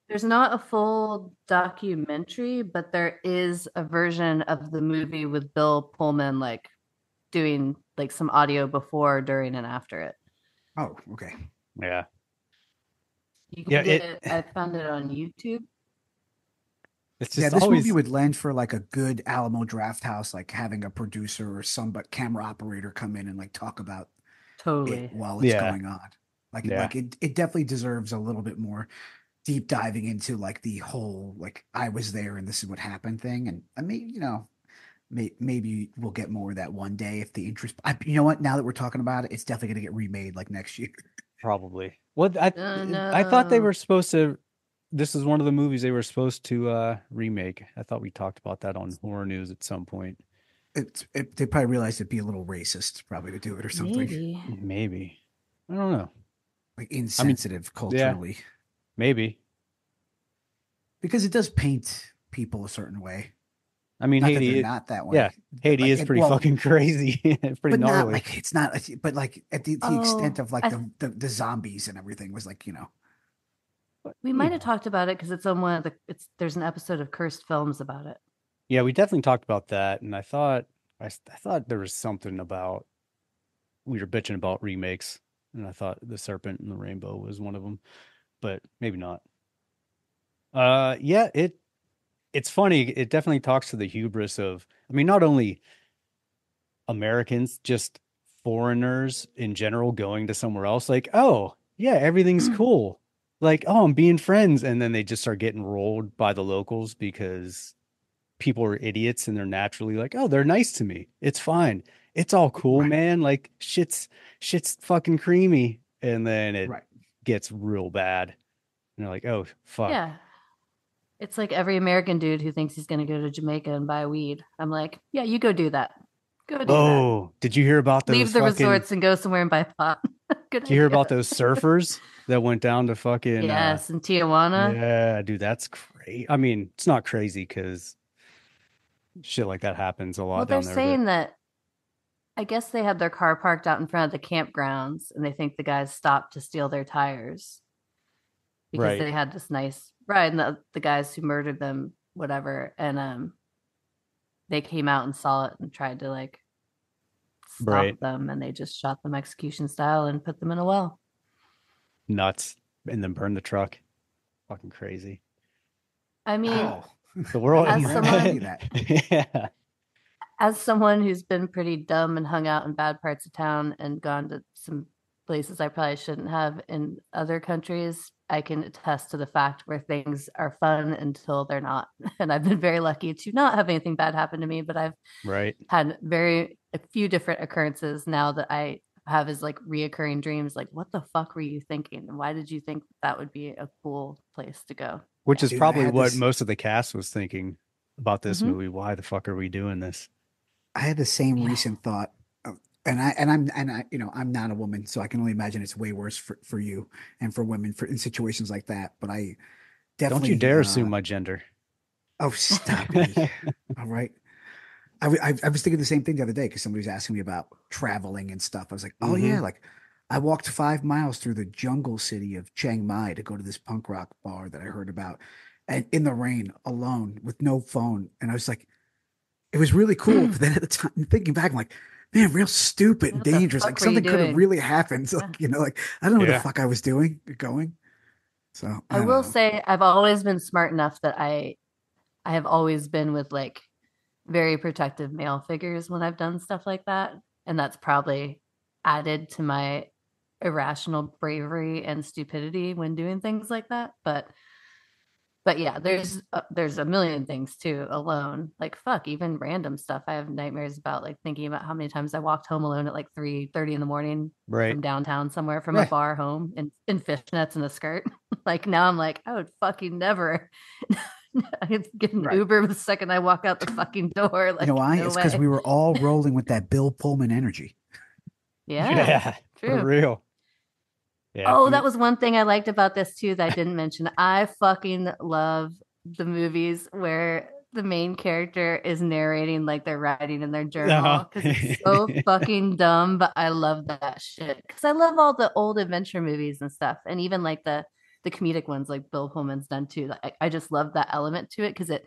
S1: There's not a full documentary, but there is a version of the movie with Bill Pullman, like doing like some audio before, during, and after it.
S5: Oh, okay.
S6: Yeah.
S1: You can get it. I found it on YouTube.
S5: It's just this movie would lend for like a good Alamo Drafthouse, like having a producer or camera operator come in and like talk about it while it's going on. Like it definitely deserves a little bit more deep diving into like the whole like I was there and this is what happened thing. And I mean, you know, maybe we'll get more of that one day if the interest. You know what? Now that we're talking about it, it's definitely going to get remade like next year.
S6: Probably. Well, I thought they were supposed to. This is one of the movies they were supposed to remake. I thought we talked about that on Horror News at some point.
S5: They probably realized it'd be a little racist, probably, to do it or something.
S6: Maybe. I don't know.
S5: Like insensitive culturally.
S6: Yeah, maybe.
S5: Because it does paint people a certain way.
S6: I mean, Haiti is
S5: not that way.
S6: Yeah, Haiti is pretty fucking crazy. It's pretty gnarly.
S5: Not like it's not. But like at the extent of like the zombies and everything was like, you know.
S1: We might have talked about it because it's on one of the. There's an episode of Cursed Films about it.
S6: Yeah, we definitely talked about that, and I thought there was something about we were bitching about remakes, and I thought The Serpent and the Rainbow was one of them, but maybe not. Yeah, it's funny. It definitely talks to the hubris of, I mean, not only Americans, just foreigners in general going to somewhere else. Like, oh yeah, everything's cool. like, oh, I'm being friends, and then they just start getting rolled by the locals because people are idiots and they're naturally like, oh, they're nice to me. It's fine. It's all cool,
S5: Right.
S6: man. Like shit's fucking creamy. And then it
S5: Right.
S6: gets real bad. And they're like, oh fuck.
S1: Yeah. It's like every American dude who thinks he's going to go to Jamaica and buy weed. I'm like, yeah, you go do that. Go do that.
S6: Oh, did you hear about those
S1: Leave the
S6: fucking
S1: resorts and go somewhere and buy pot. Good
S6: did you hear
S1: idea.
S6: about those surfers that went down to fucking
S1: Yes, in Tijuana.
S6: yeah, dude, that's crazy. I mean, it's not crazy because shit like that happens a lot
S1: Well, they're
S6: down there.
S1: saying that I guess they had their car parked out in front of the campgrounds and they think the guys stopped to steal their tires because
S6: Right.
S1: they had this nice ride and the guys who murdered them, whatever. And they came out and saw it and tried to like stop
S6: Right.
S1: them, and they just shot them execution style and put them in a well.
S6: Nuts. And then burn the truck. Fucking crazy.
S1: I mean,
S5: Oh,
S6: The world
S1: As someone-
S6: yeah.
S1: as someone who's been pretty dumb and hung out in bad parts of town and gone to some places I probably shouldn't have in other countries, I can attest to the fact where things are fun until they're not. And I've been very lucky to not have anything bad happen to me, but I've
S6: Right.
S1: had a few different occurrences now that I have as like reoccurring dreams. Like, what the fuck were you thinking? And why did you think that would be a cool place to go?
S6: Which is
S5: Dude, I
S6: probably
S5: had
S6: what
S5: this-
S6: most of the cast was thinking about this
S1: Mhm.
S6: movie. Why the fuck are we doing this?
S5: I had the same
S1: Yeah.
S5: recent thought, and I, you know, I'm not a woman, so I can only imagine it's way worse for you and for women in situations like that. But I definitely
S6: Don't you dare assume my gender.
S5: Oh, stop it! All right. I was thinking the same thing the other day because somebody was asking me about traveling and stuff. I was like, oh
S6: Mhm.
S5: yeah, like I walked 5 miles through the jungle city of Chiang Mai to go to this punk rock bar that I heard about, and in the rain alone with no phone. And I was like, it was really cool. But then at the time, thinking back, I'm like, man, real stupid and
S1: What the
S5: dangerous.
S1: fuck
S5: Like
S1: were you
S5: something could have
S1: doing?
S5: really happened. So, like, you know, like I don't know what
S6: Yeah.
S5: the fuck I was doing, going. So
S1: I
S5: don't
S1: will
S5: know.
S1: say I've always been smart enough that I have always been with like very protective male figures when I've done stuff like that. And that's probably added to my irrational bravery and stupidity when doing things like that. But yeah, there's a million things too alone. Like fuck, even random stuff. I have nightmares about like thinking about how many times I walked home alone at like 3:30 in the morning
S6: Right.
S1: from downtown somewhere from
S6: Yeah.
S1: a bar home in fishnets and a skirt. Like now I'm like, I would fucking never. I could get an
S5: Right.
S1: Uber the second I walk out the fucking door. Like,
S5: You know why?
S1: no
S5: It's because
S1: way.
S5: we were all rolling with that Bill Pullman energy.
S1: Yeah,
S6: for
S1: true.
S6: real. Yeah.
S1: Oh, that was one thing I liked about this too that I didn't mention. I fucking love the movies where the main character is narrating like they're writing in their journal because it's so fucking dumb, but I love that shit because I love all the old adventure movies and stuff, and even like the comedic ones like Bill Pullman's done too. Like, I just love that element to it because it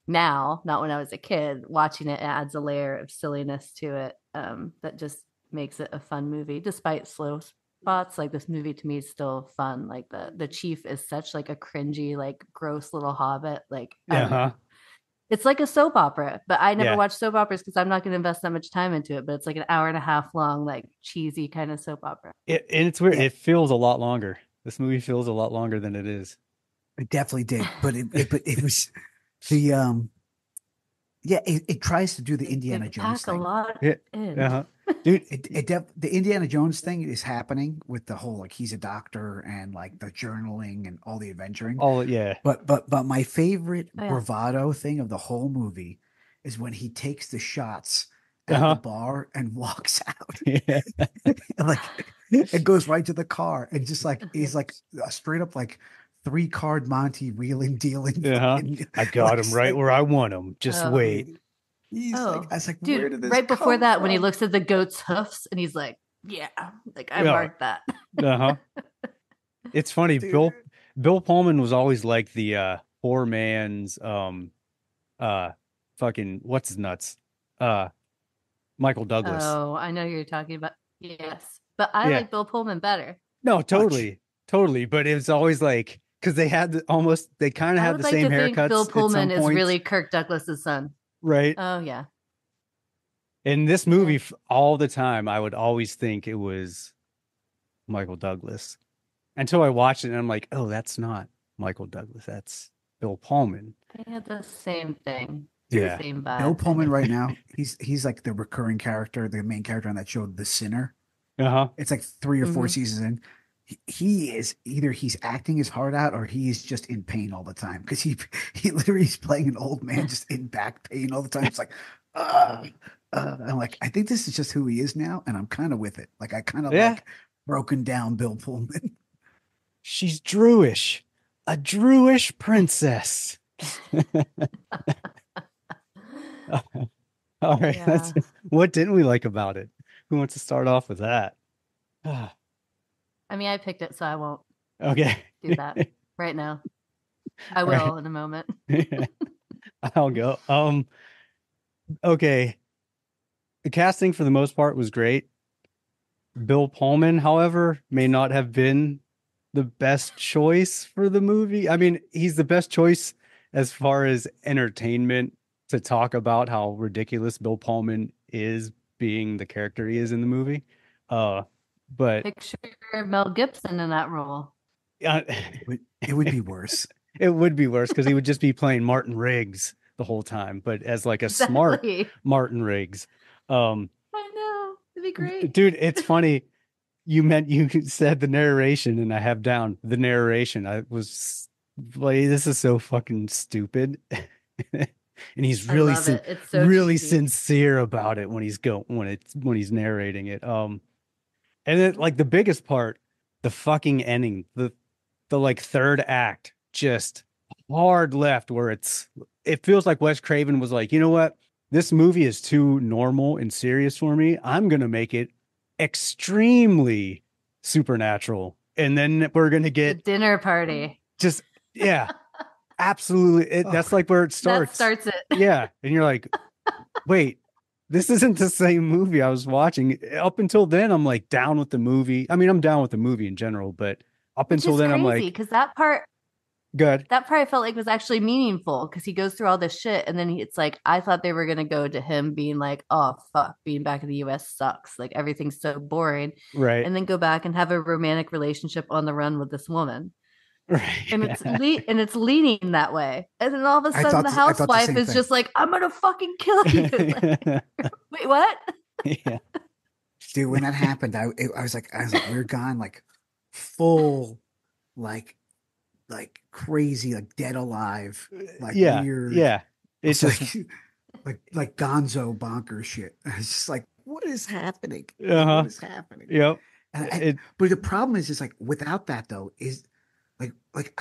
S1: now, not when I was a kid, watching it adds a layer of silliness to it that just makes it a fun movie despite slow spots. Like this movie to me is still fun. Like the chief is such like a cringy, like gross little hobbit. Like I don't know.
S6: Uh-huh.
S1: It's like a soap opera, but I never
S6: Yeah.
S1: watch soap operas because I'm not going to invest that much time into it. But it's like an hour and a half long, like cheesy kind of soap opera.
S6: And it's weird.
S5: Yeah.
S6: It feels a lot longer. This movie feels a lot longer than it is.
S5: It definitely did, but it was the yeah. It tries to do the Indiana
S1: They
S5: Jones
S1: pack a
S5: thing.
S1: lot
S6: Yeah.
S1: in.
S6: Uh-huh. Dude,
S5: The Indiana Jones thing is happening with the whole like he's a doctor and like the journaling and all the adventuring.
S6: yeah.
S5: But my favorite
S1: Oh, yeah.
S5: bravado thing of the whole movie is when he takes the shots at
S6: Uh-huh.
S5: the bar and walks out.
S6: Yeah.
S5: Like it goes right to the car and just like he's like a straight up like 3-card Monty wheeling dealing.
S6: Uh-huh.
S5: fucking-
S6: I got him
S5: like,
S6: right where I want him. Just
S1: Oh.
S6: wait.
S5: He's
S1: Oh,
S5: like, I was like, where did
S1: dude,
S5: this
S1: right before
S5: come
S1: that, when he
S5: from?
S1: looks at the goat's hoofs and he's like, yeah, like I
S6: Yeah.
S1: marked that.
S6: Uh-huh. It's funny.
S5: Dude.
S6: Bill Pullman was always like the poor man's fucking what's his nuts? Michael Douglas.
S1: Oh, I know who you're talking about. Yes. But I
S6: Yeah.
S1: like Bill Pullman better.
S6: No, totally. But it was always like because they had they kind of
S1: I
S6: had
S1: would
S6: the
S1: like
S6: same
S1: to think
S6: haircuts.
S1: Bill
S6: at some
S1: Pullman is
S6: points,
S1: really Kirk Douglas's son.
S6: right.
S1: Oh, yeah.
S6: In this movie, all the time, I would always think it was Michael Douglas. until I watched it and I'm like, oh, that's not Michael Douglas. That's Bill Pullman.
S1: They had the same thing.
S6: Yeah.
S1: Same
S5: Bill
S1: vibe.
S5: Pullman right now, he's like the recurring character, the main character on that show, The Sinner.
S6: Uh-huh.
S5: It's like 3 or 4
S1: Mhm.
S5: seasons in. He is either he's acting his heart out or he is just in pain all the time because he literally is playing an old man just in back pain all the time. It's like, I'm like, I think this is just who he is now, and I'm kind of with it. Like I kind of like broken down Bill Pullman.
S6: She's Druish, a Druish princess. All right.
S1: Yeah.
S6: What didn't we like about it? Who wants to start off with that?
S1: I mean, I picked it, so I won't
S6: Okay.
S1: do that right now. I will in a moment.
S6: I'll go. Okay. The casting for the most part was great. Bill Pullman, however, may not have been the best choice for the movie. I mean, he's the best choice as far as entertainment to talk about how ridiculous Bill Pullman is being the character he is in the movie. But
S1: Picture Mel Gibson in that role.
S5: It would be worse.
S6: It would be worse because he would just be playing Martin Riggs the whole time, but as like a smart
S1: Exactly.
S6: Martin Riggs.
S1: I know. It'd be great.
S6: Dude, it's funny. You said the narration, and I have down the narration. I was like, this is so fucking stupid. And he's
S1: I
S6: really
S1: love it. It's so
S6: really
S1: cheesy.
S6: sincere about it when he's narrating it. And then like the biggest part, the fucking ending, the like third act, just hard left where it feels like Wes Craven was like, you know what? This movie is too normal and serious for me. I'm gonna make it extremely supernatural. And then we're gonna
S1: The
S6: get
S1: dinner party.
S6: just absolutely. That's like where it starts.
S1: That starts it.
S6: Yeah. And you're like, wait, this isn't the same movie I was watching. Up until then, I'm like down with the movie. I mean, I'm down with the movie in general, but up
S1: Which
S6: until
S1: is
S6: then, I'm
S1: crazy
S6: like,
S1: because that part
S6: good.
S1: I felt like was actually meaningful because he goes through all this shit and then it's like I thought they were gonna go to him being like, oh fuck, being back in the US sucks. Like everything's so boring.
S6: Right.
S1: And then go back and have a romantic relationship on the run with this woman.
S6: Right.
S1: And it's leaning that way. And then all of a
S5: I
S1: sudden the
S5: thought the
S1: housewife
S5: same
S1: is
S5: thing.
S1: just like, I'm gonna fucking kill you. Like, wait, what?
S6: Yeah.
S5: Dude, when that happened, I was like, we're gone, like full, like crazy, like dead alive, like
S6: Yeah.
S5: weird.
S6: Yeah.
S5: It's
S6: It's just
S5: like Gonzo bonkers shit. It's just like, what is happening?
S6: Uh-huh.
S5: What is happening?
S6: yep.
S5: But the problem is like without that though, is like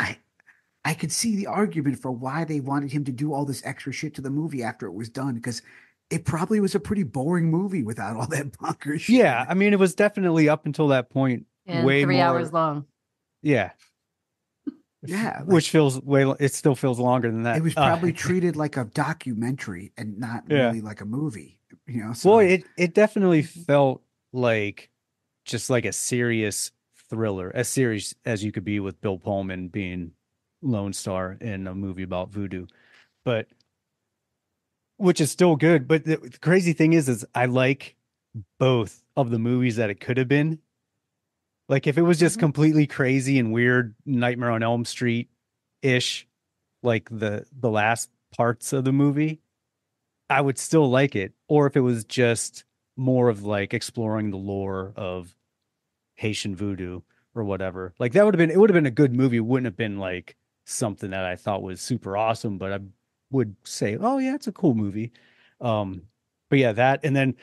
S5: I could see the argument for why they wanted him to do all this extra shit to the movie after it was done, because it probably was a pretty boring movie without all that bonkers shit.
S6: Yeah. I mean, it was definitely up until that point
S1: And
S6: way
S1: 3
S6: more.
S1: hours long.
S6: Yeah.
S5: Yeah, like-
S6: Which feels it still feels longer than that.
S5: It was probably treated like a documentary and not
S6: Yeah.
S5: really like a movie, you know? So
S6: well, it definitely felt like just like a serious thriller, as serious as you could be with Bill Pullman being Lone Star in a movie about voodoo, but which is still good. But the crazy thing is I like both of the movies that it could have been. Like if it was just
S1: Mhm.
S6: completely crazy and weird, Nightmare on Elm Street ish, like the last parts of the movie, I would still like it. Or if it was just more of like exploring the lore of Haitian voodoo or whatever, like it would have been a good movie. It wouldn't have been like something that I thought was super awesome, but I would say, oh yeah, it's a cool movie. But yeah, that, and then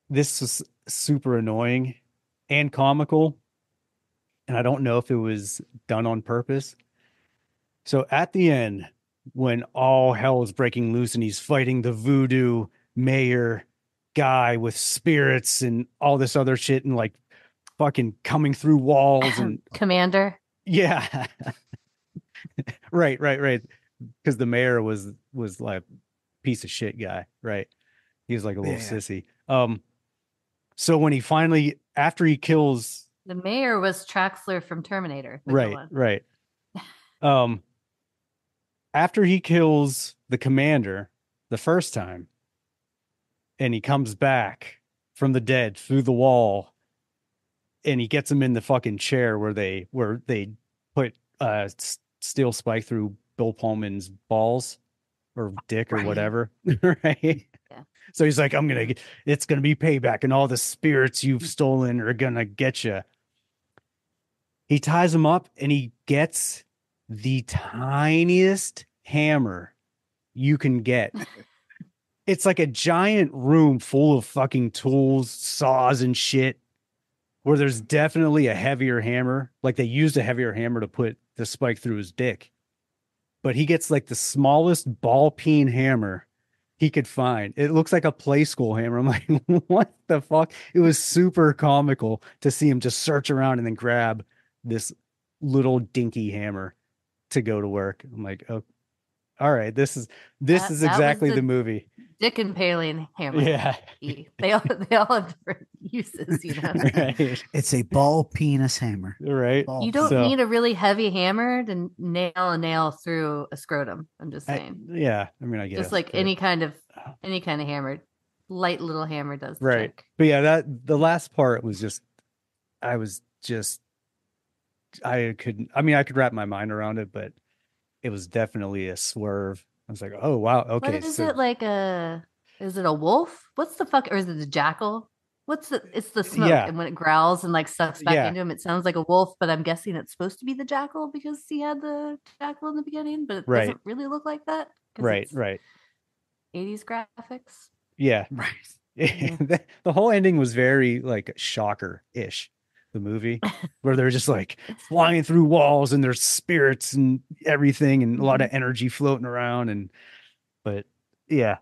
S6: this was super annoying and comical, and I don't know if it was done on purpose. So at the end, when all hell is breaking loose and he's fighting the voodoo mayor guy with spirits and all this other shit and like fucking coming through walls and
S1: Commander.
S6: yeah. right. Because the mayor was like a piece of shit guy, right? He was like a little
S5: Yeah.
S6: sissy. So when he finally, after he kills,
S1: The mayor was Traxler from Terminator. But go on.
S6: right. After he kills the commander the first time, and he comes back from the dead through the wall, and he gets him in the fucking chair where they put steel spike through Bill Pullman's balls or dick or whatever. Right.
S1: Yeah.
S6: So he's like, it's gonna be payback, and all the spirits you've stolen are gonna get you. He ties him up and he gets the tiniest hammer you can get. It's like a giant room full of fucking tools, saws and shit, where there's definitely a heavier hammer. Like they used a heavier hammer to put the spike through his dick. But he gets like the smallest ball peen hammer he could find. It looks like a play school hammer. I'm like, what the fuck? It was super comical to see him just search around and then grab this little dinky hammer to go to work. I'm like, oh, all right, this is exactly the movie.
S1: Dick impaling hammer.
S6: Yeah.
S1: They all have different uses, you know.
S6: Right.
S5: It's a ball penis hammer.
S6: Right.
S1: You don't need a really heavy hammer to nail a nail through a scrotum. I'm just saying.
S6: I mean, I guess
S1: just like any kind of hammer, light little hammer does the
S6: right.
S1: trick.
S6: But yeah, the last part was just, I could wrap my mind around it, but it was definitely a swerve. I was like, oh wow, okay.
S1: What is it like is it a wolf? What's the fuck, or is it a jackal? It's the smoke, and when it growls and like sucks back into him, it sounds like a wolf, but I'm guessing it's supposed to be the jackal because he had the jackal in the beginning, but it doesn't really look like that.
S6: Right.
S1: 80s graphics.
S6: Yeah.
S5: Right.
S6: The whole ending was very like shocker-ish. The movie where they're just like flying through walls and there's spirits and everything and a lot of energy floating around but yeah,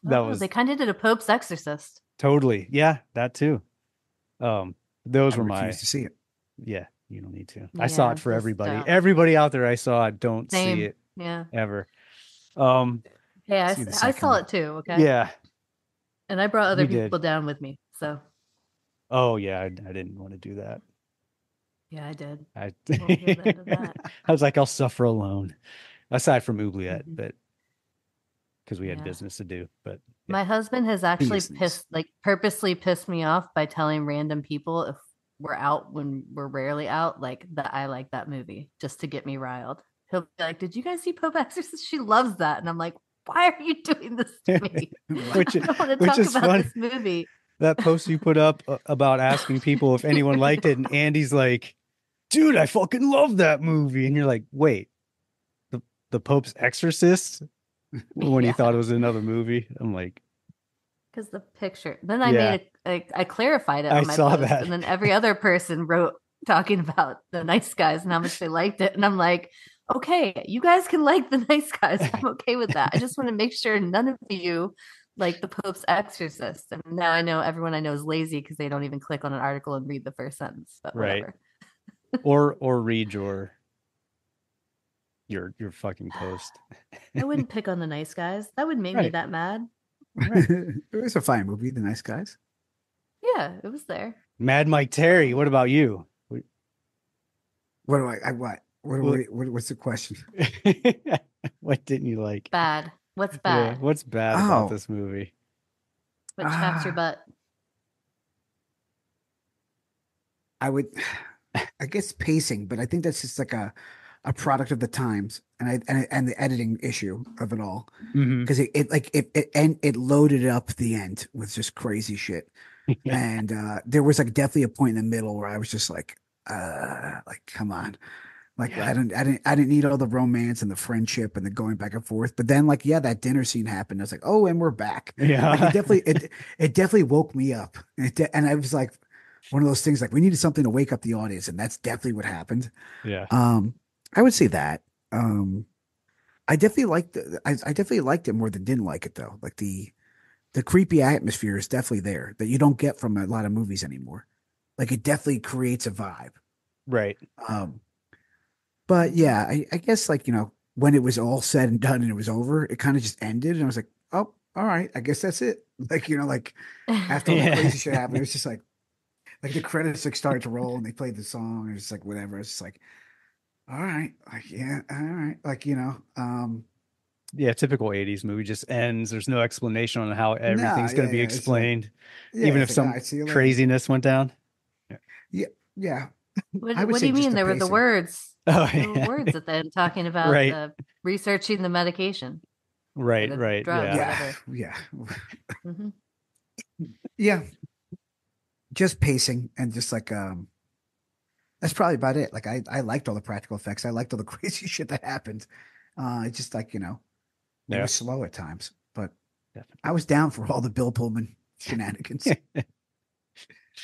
S1: they kind of did a Pope's Exorcist.
S6: Totally. Yeah, that too. Those were my
S5: to see it.
S6: Yeah, you don't need to.
S1: Yeah,
S6: I saw it for everybody. Everybody out there I saw it, don't see it.
S1: Yeah.
S6: Ever.
S1: Yeah, I saw it too. Okay.
S6: Yeah.
S1: And I brought other people down with me. So.
S6: Oh yeah, I didn't want to do that.
S1: Yeah, I did.
S6: I was like, I'll suffer alone, aside from Oubliette, but because we had business to do. But
S1: my husband has actually purposely pissed me off by telling random people if we're out when we're rarely out, like that I like that movie, just to get me riled. He'll be like, "Did you guys see Pope Exorcist? She loves that," and I'm like, "Why are you doing this to me?
S6: which
S1: I don't want to talk about
S6: funny.
S1: This movie."
S6: That post you put up about asking people if anyone liked it, and Andy's like, "Dude, I fucking love that movie," and you're like, "Wait, the Pope's Exorcist?" When he thought it was another movie, I'm like,
S1: because the picture. Then I clarified it. On my
S6: saw
S1: post,
S6: that,
S1: and then every other person wrote talking about The Nice Guys and how much they liked it, and I'm like, okay, you guys can like The Nice Guys. I'm okay with that. I just want to make sure none of you like the Pope's Exorcist. And now I know everyone I know is lazy because they don't even click on an article and read the first sentence. But whatever.
S6: or read your fucking post.
S1: I wouldn't pick on The Nice Guys. That would make me that mad.
S5: It was a fine movie, The Nice Guys.
S1: Yeah, it was there.
S6: Mad Mike Terry, what about you?
S5: What's the question?
S6: What didn't you like?
S1: Bad. What's bad?
S6: Yeah, what's bad about this movie?
S1: What chaps your butt?
S5: I guess pacing, but I think that's just like a product of the times and the editing issue of it all. Because it loaded up the end with just crazy shit. And there was like definitely a point in the middle where I was just like come on. I didn't need all the romance and the friendship and the going back and forth. But then that dinner scene happened. I was like, oh, and we're back.
S6: Yeah.
S5: It definitely woke me up. And I was like, one of those things, like we needed something to wake up the audience. And that's definitely what happened.
S6: Yeah.
S5: I would say that. I definitely liked it more than didn't like it though. Like the creepy atmosphere is definitely there that you don't get from a lot of movies anymore. Like it definitely creates a vibe.
S6: Right.
S5: But yeah, I guess when it was all said and done and it was over, it kind of just ended. And I was like, oh, all right, I guess that's it. After all the crazy shit happened, it was just like the credits started to roll and they played the song. And it's like, whatever. It's just like, all right. Yeah. All right.
S6: Yeah. Typical 80s movie just ends. There's no explanation on how everything's going to be explained. Even if some craziness went down.
S5: Yeah.
S1: What,
S5: I would
S1: what
S5: say
S1: do you
S5: just
S1: mean?
S5: the
S1: There were the
S5: pacing.
S1: words.
S6: Oh,
S1: There were
S6: yeah.
S1: words at the end talking about
S6: Right.
S1: researching the medication or
S6: Right,
S1: the
S6: right.
S1: drug,
S6: Yeah.
S5: Yeah,
S1: whatever.
S5: yeah,
S1: Hmm.
S5: yeah. Just pacing and just like that's probably about it. Like I liked all the practical effects. I liked all the crazy shit that happened. It's just like it
S6: Yeah.
S5: was slow at times, but I
S6: Definitely.
S5: was down for all the Bill Pullman shenanigans.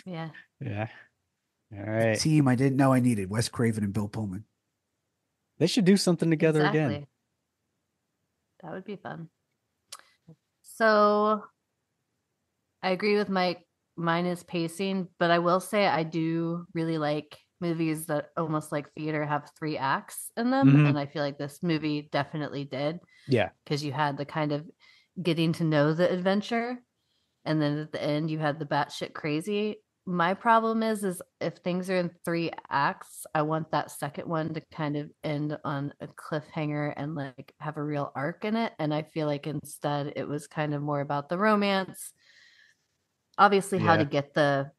S1: Yeah,
S6: Yeah. All
S5: The
S6: right.
S5: team I didn't know I needed: Wes Craven and Bill Pullman.
S6: They should do something together again.
S1: exactly. That would be fun. So I agree with Mike. Mine is pacing, but I will say I do really like movies that almost like theater have 3 acts in them.
S6: Mhm.
S1: And I feel like this movie definitely did
S6: Yeah.
S1: because you had the kind of getting to know the adventure. And then at the end, you had the batshit crazy. My problem is if things are in 3 acts, I want that second one to kind of end on a cliffhanger and like have a real arc in it. And I feel like instead it was kind of more about the romance, obviously how to
S6: Yeah.
S1: get the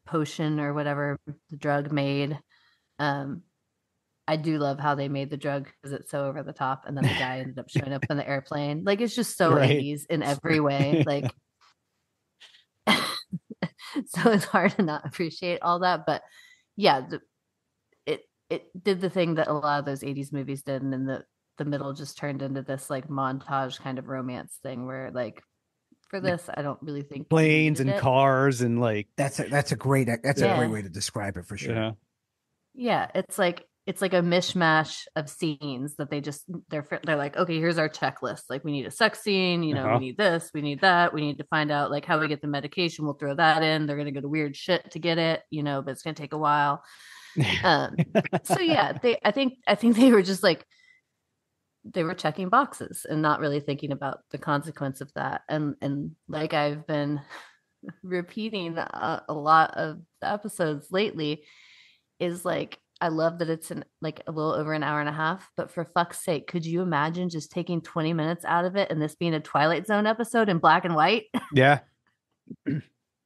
S1: potion or whatever the drug made. Um, I do love how they made the drug because it's so over the top, and then the guy ended up showing up in the airplane. Like it's just so
S6: Right.
S1: 80s in every way. Like so it's hard to not appreciate all that. But yeah, it did the thing that a lot of those 80s movies did, and then the middle just turned into this like montage kind of romance thing where like for this, I don't really think you
S6: Planes
S1: needed
S6: and
S1: it.
S6: cars and like,
S5: That's a great
S1: Yeah.
S5: way to describe it for sure.
S6: yeah.
S1: Yeah, it's like a mishmash of scenes that they're like, okay, here's our checklist. Like we need a sex scene, we
S6: Uh-huh.
S1: need this, we need that, we need to find out like how we get the medication. We'll throw that in. They're gonna go to weird shit to get it, but it's gonna take a while. So yeah, I think they were just like they were checking boxes and not really thinking about the consequence of that. And like I've been repeating a lot of the episodes lately is like I love that it's like a little over an hour and a half, but for fuck's sake, could you imagine just taking 20 minutes out of it and this being a Twilight Zone episode in black and white?
S6: Yeah.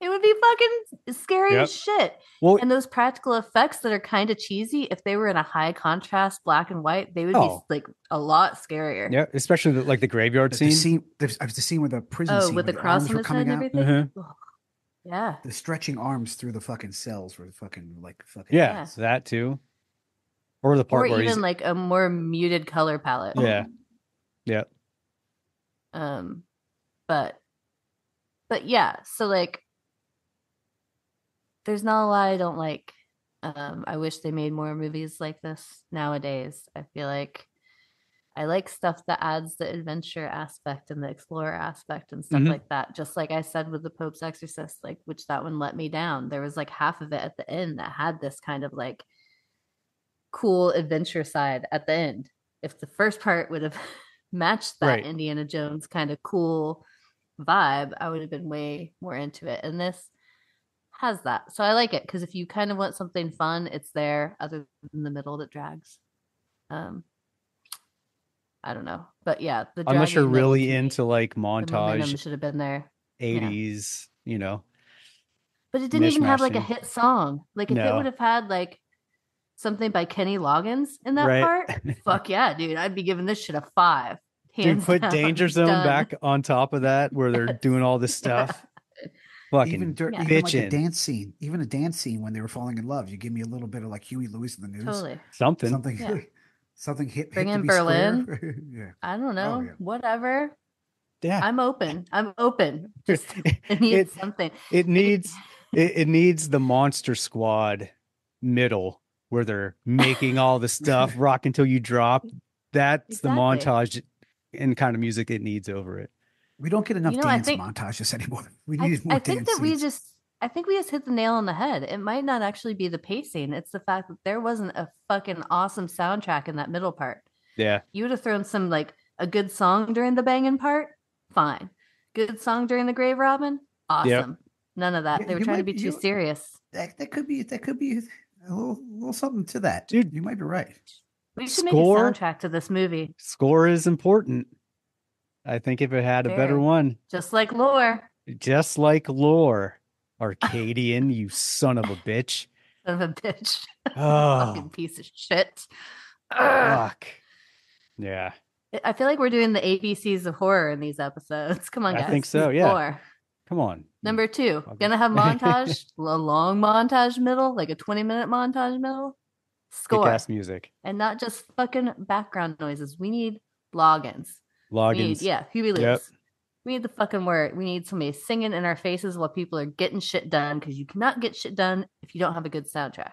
S1: It would be fucking scary
S6: Yep.
S1: as shit.
S6: Well,
S1: And those practical effects that are kind of cheesy, if they were in a high contrast black and white, they would
S6: Oh.
S1: be like a lot scarier.
S6: yeah, especially like the graveyard
S5: The
S6: scene.
S5: scene, the scene with the prison
S1: Oh,
S5: scene
S1: with
S5: where
S1: the
S5: the
S1: cross
S5: arms
S1: on
S5: were
S1: his head and
S5: coming out,
S1: everything.
S6: Mhm.
S1: Ugh. Yeah.
S5: the stretching arms through the fucking cells were fucking
S6: Yeah,
S1: Yeah.
S6: so that too. Or the
S1: Or
S6: part where he's
S1: even like a more muted color palette.
S6: yeah. Yeah.
S1: But yeah, so like there's not a lot I don't like. I wish they made more movies like this nowadays. I feel like I like stuff that adds the adventure aspect and the explorer aspect and stuff
S6: Mhm.
S1: like that. Just like I said with the Pope's Exorcist, like which that one let me down. There was like half of it at the end that had this kind of like cool adventure side at the end. If the first part would have matched that
S6: Right.
S1: Indiana Jones kind of cool vibe, I would have been way more into it. And this has that. So I like it because if you kind of want something fun, it's there other than the middle that drags. I don't know. But yeah, the
S6: Unless you're
S1: dragging middle
S6: really
S1: to me,
S6: into like
S1: the momentum
S6: montage
S1: should have been there.
S6: 80s,
S1: But it didn't even have
S6: mishmash
S1: like a
S6: scene.
S1: hit song. Like if it
S6: No.
S1: would have had like something by Kenny Loggins in that
S6: Right.
S1: part, fuck yeah, dude. I'd be giving this shit a 5.
S6: Dude,
S1: Hands
S6: put
S1: down.
S6: Danger Zone
S1: Done.
S6: back on top of that where they're
S1: Yes.
S6: doing all this stuff. Fucking
S1: Yeah.
S5: Even like a
S6: bitchin'.
S5: dance scene when they were falling in love. You give me a little bit of like Huey Lewis in the news.
S1: Totally.
S6: Something.
S5: Something,
S1: Yeah.
S5: something hit
S1: Bring
S5: to
S1: in
S5: be
S1: Berlin.
S5: square. Yeah.
S1: I don't know.
S5: yeah.
S1: Whatever.
S6: Yeah.
S1: I'm open. Just it needs something.
S6: It needs the Monster Squad middle where they're making all the stuff rock until you drop. That's the
S1: Exactly.
S6: montage and kind of music it needs over it.
S5: We don't get enough
S1: You know, I
S5: dance
S1: think-
S5: montages anymore. We need more
S1: I think
S5: dance
S1: that we
S5: scenes.
S1: I think we just hit the nail on the head. It might not actually be the pacing. It's the fact that there wasn't a fucking awesome soundtrack in that middle part.
S6: Yeah.
S1: You would have thrown some like a good song during the banging part. Fine. Good song during the grave robbing. Awesome. None of that.
S5: Yeah,
S1: They were
S5: you
S1: trying to
S5: might-
S1: be too
S5: you-
S1: serious.
S5: That could be a little something to that.
S6: Dude.
S5: You might be right.
S1: We should
S6: Score?
S1: make a soundtrack to this movie.
S6: Score is important. I think if it had a better
S1: Very.
S6: one,
S1: Just like lore.
S6: just like Lore, Arcadian, you son of a bitch.
S1: Son of a bitch.
S6: Oh,
S1: Fucking piece of shit. Ugh.
S6: fuck. Yeah,
S1: I feel like we're doing the ABCs of horror in these episodes. Come on,
S6: I
S1: guys.
S6: think so. Yeah.
S1: 4.
S6: Come on.
S1: Number 2, gonna have montage, a long montage middle, like a 20-minute montage middle. Score.
S6: Kick-ass music.
S1: And not just fucking background noises. We need logins.
S6: Logins.
S1: Huey Lewis.
S6: Yep.
S1: We need the fucking word. We need somebody singing in our faces while people are getting shit done, because you cannot get shit done if you don't have a good soundtrack.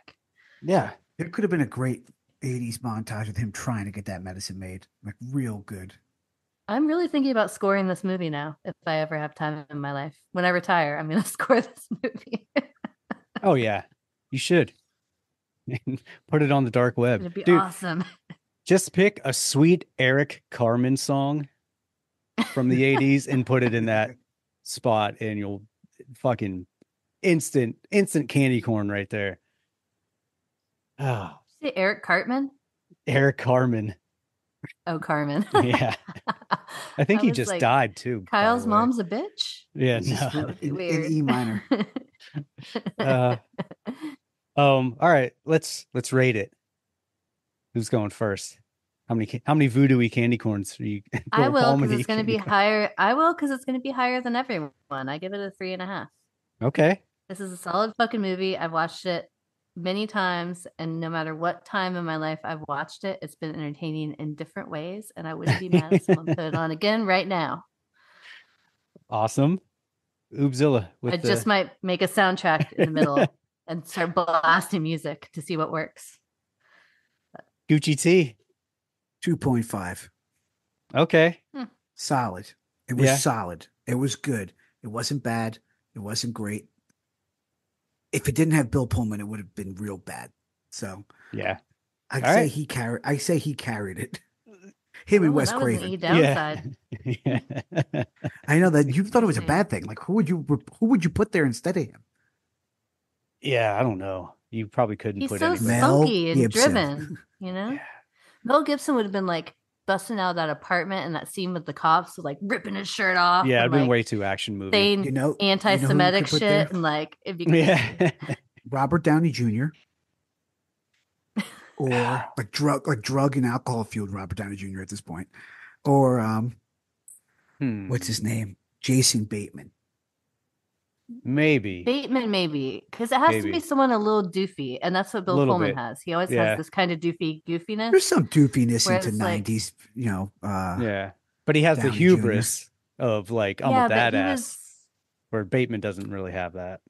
S6: Yeah.
S5: There could have been a great 80s montage with him trying to get that medicine made. Like, real good.
S1: I'm really thinking about scoring this movie now. If I ever have time in my life, when I retire, I'm going to score this movie.
S6: Oh, yeah. You should. Put it on the dark web.
S1: It'd be
S6: Dude,
S1: awesome.
S6: just pick a sweet Eric Carmen song from the 80s and put it in that spot, and you'll fucking instant candy corn right there. Oh,
S1: Say Eric Cartman?
S6: Eric Carmen.
S1: Oh, Carmen.
S6: Yeah. I think
S1: I
S6: he
S1: was
S6: just
S1: like,
S6: died too. by
S1: Kyle's
S6: the way.
S1: mom's a bitch?
S6: Yeah.
S5: This
S6: No.
S5: is in
S1: Weird.
S5: E minor.
S6: All right, let's rate it. Who's going first? How many voodoo-y candy corns are you?
S1: I
S6: Bill
S1: will,
S6: Pullman
S1: because it's going to be
S6: candy corn-
S1: higher. I will, because it's going to be higher than everyone. I give it a 3.5.
S6: Okay.
S1: This is a solid fucking movie. I've watched it many times, and no matter what time in my life I've watched it, it's been entertaining in different ways, and I wouldn't be mad if someone put it on again right now.
S6: Awesome. Oobzilla.
S1: I just might make a soundtrack in the middle and start blasting music to see what works.
S6: Gucci T.
S5: 2.5.
S6: Okay.
S5: Solid. It was
S6: Yeah.
S5: solid. It was good. It wasn't bad. It wasn't great. If it didn't have Bill Pullman, it would have been real bad. So
S6: Yeah.
S5: I
S6: All
S5: say
S6: right.
S5: he carried it. Him and
S1: Well,
S5: Wes
S1: that wasn't
S5: Craven.
S1: a downside.
S6: Yeah.
S5: I know that you thought it was a bad thing. Like, who would you put there instead of him?
S6: Yeah, I don't know. You probably couldn't
S1: He's
S6: put
S1: so
S6: anybody.
S5: Mel
S1: spunky and
S5: Gibson.
S1: driven, you know?
S6: Yeah.
S1: Mel Gibson would have been like busting out of that apartment and that scene with the cops, like ripping his shirt off.
S6: Yeah,
S1: and,
S6: it'd been
S1: like,
S6: way too action movie.
S1: saying
S5: You know who you
S1: anti-Semitic
S5: could put
S1: shit,
S5: there?
S1: and like it'd be crazy.
S6: Yeah.
S5: Robert Downey Jr. or drug and alcohol fueled Robert Downey Jr. at this point, or what's his name? Jason Bateman.
S6: Maybe.
S1: Bateman, maybe, because it has to
S6: Maybe.
S1: be someone a little doofy, and that's what Bill
S6: Little
S1: Pullman
S6: bit.
S1: has. He always
S6: Yeah.
S1: has this kind of doofy goofiness.
S5: There's some doofiness
S1: Whereas,
S5: into
S1: like-
S5: 90s,
S6: Yeah. But he has the
S5: Downey Jr.
S6: hubris of like, I'm
S1: yeah,
S6: a
S1: but he
S6: badass,
S1: was
S6: where Bateman doesn't really have that.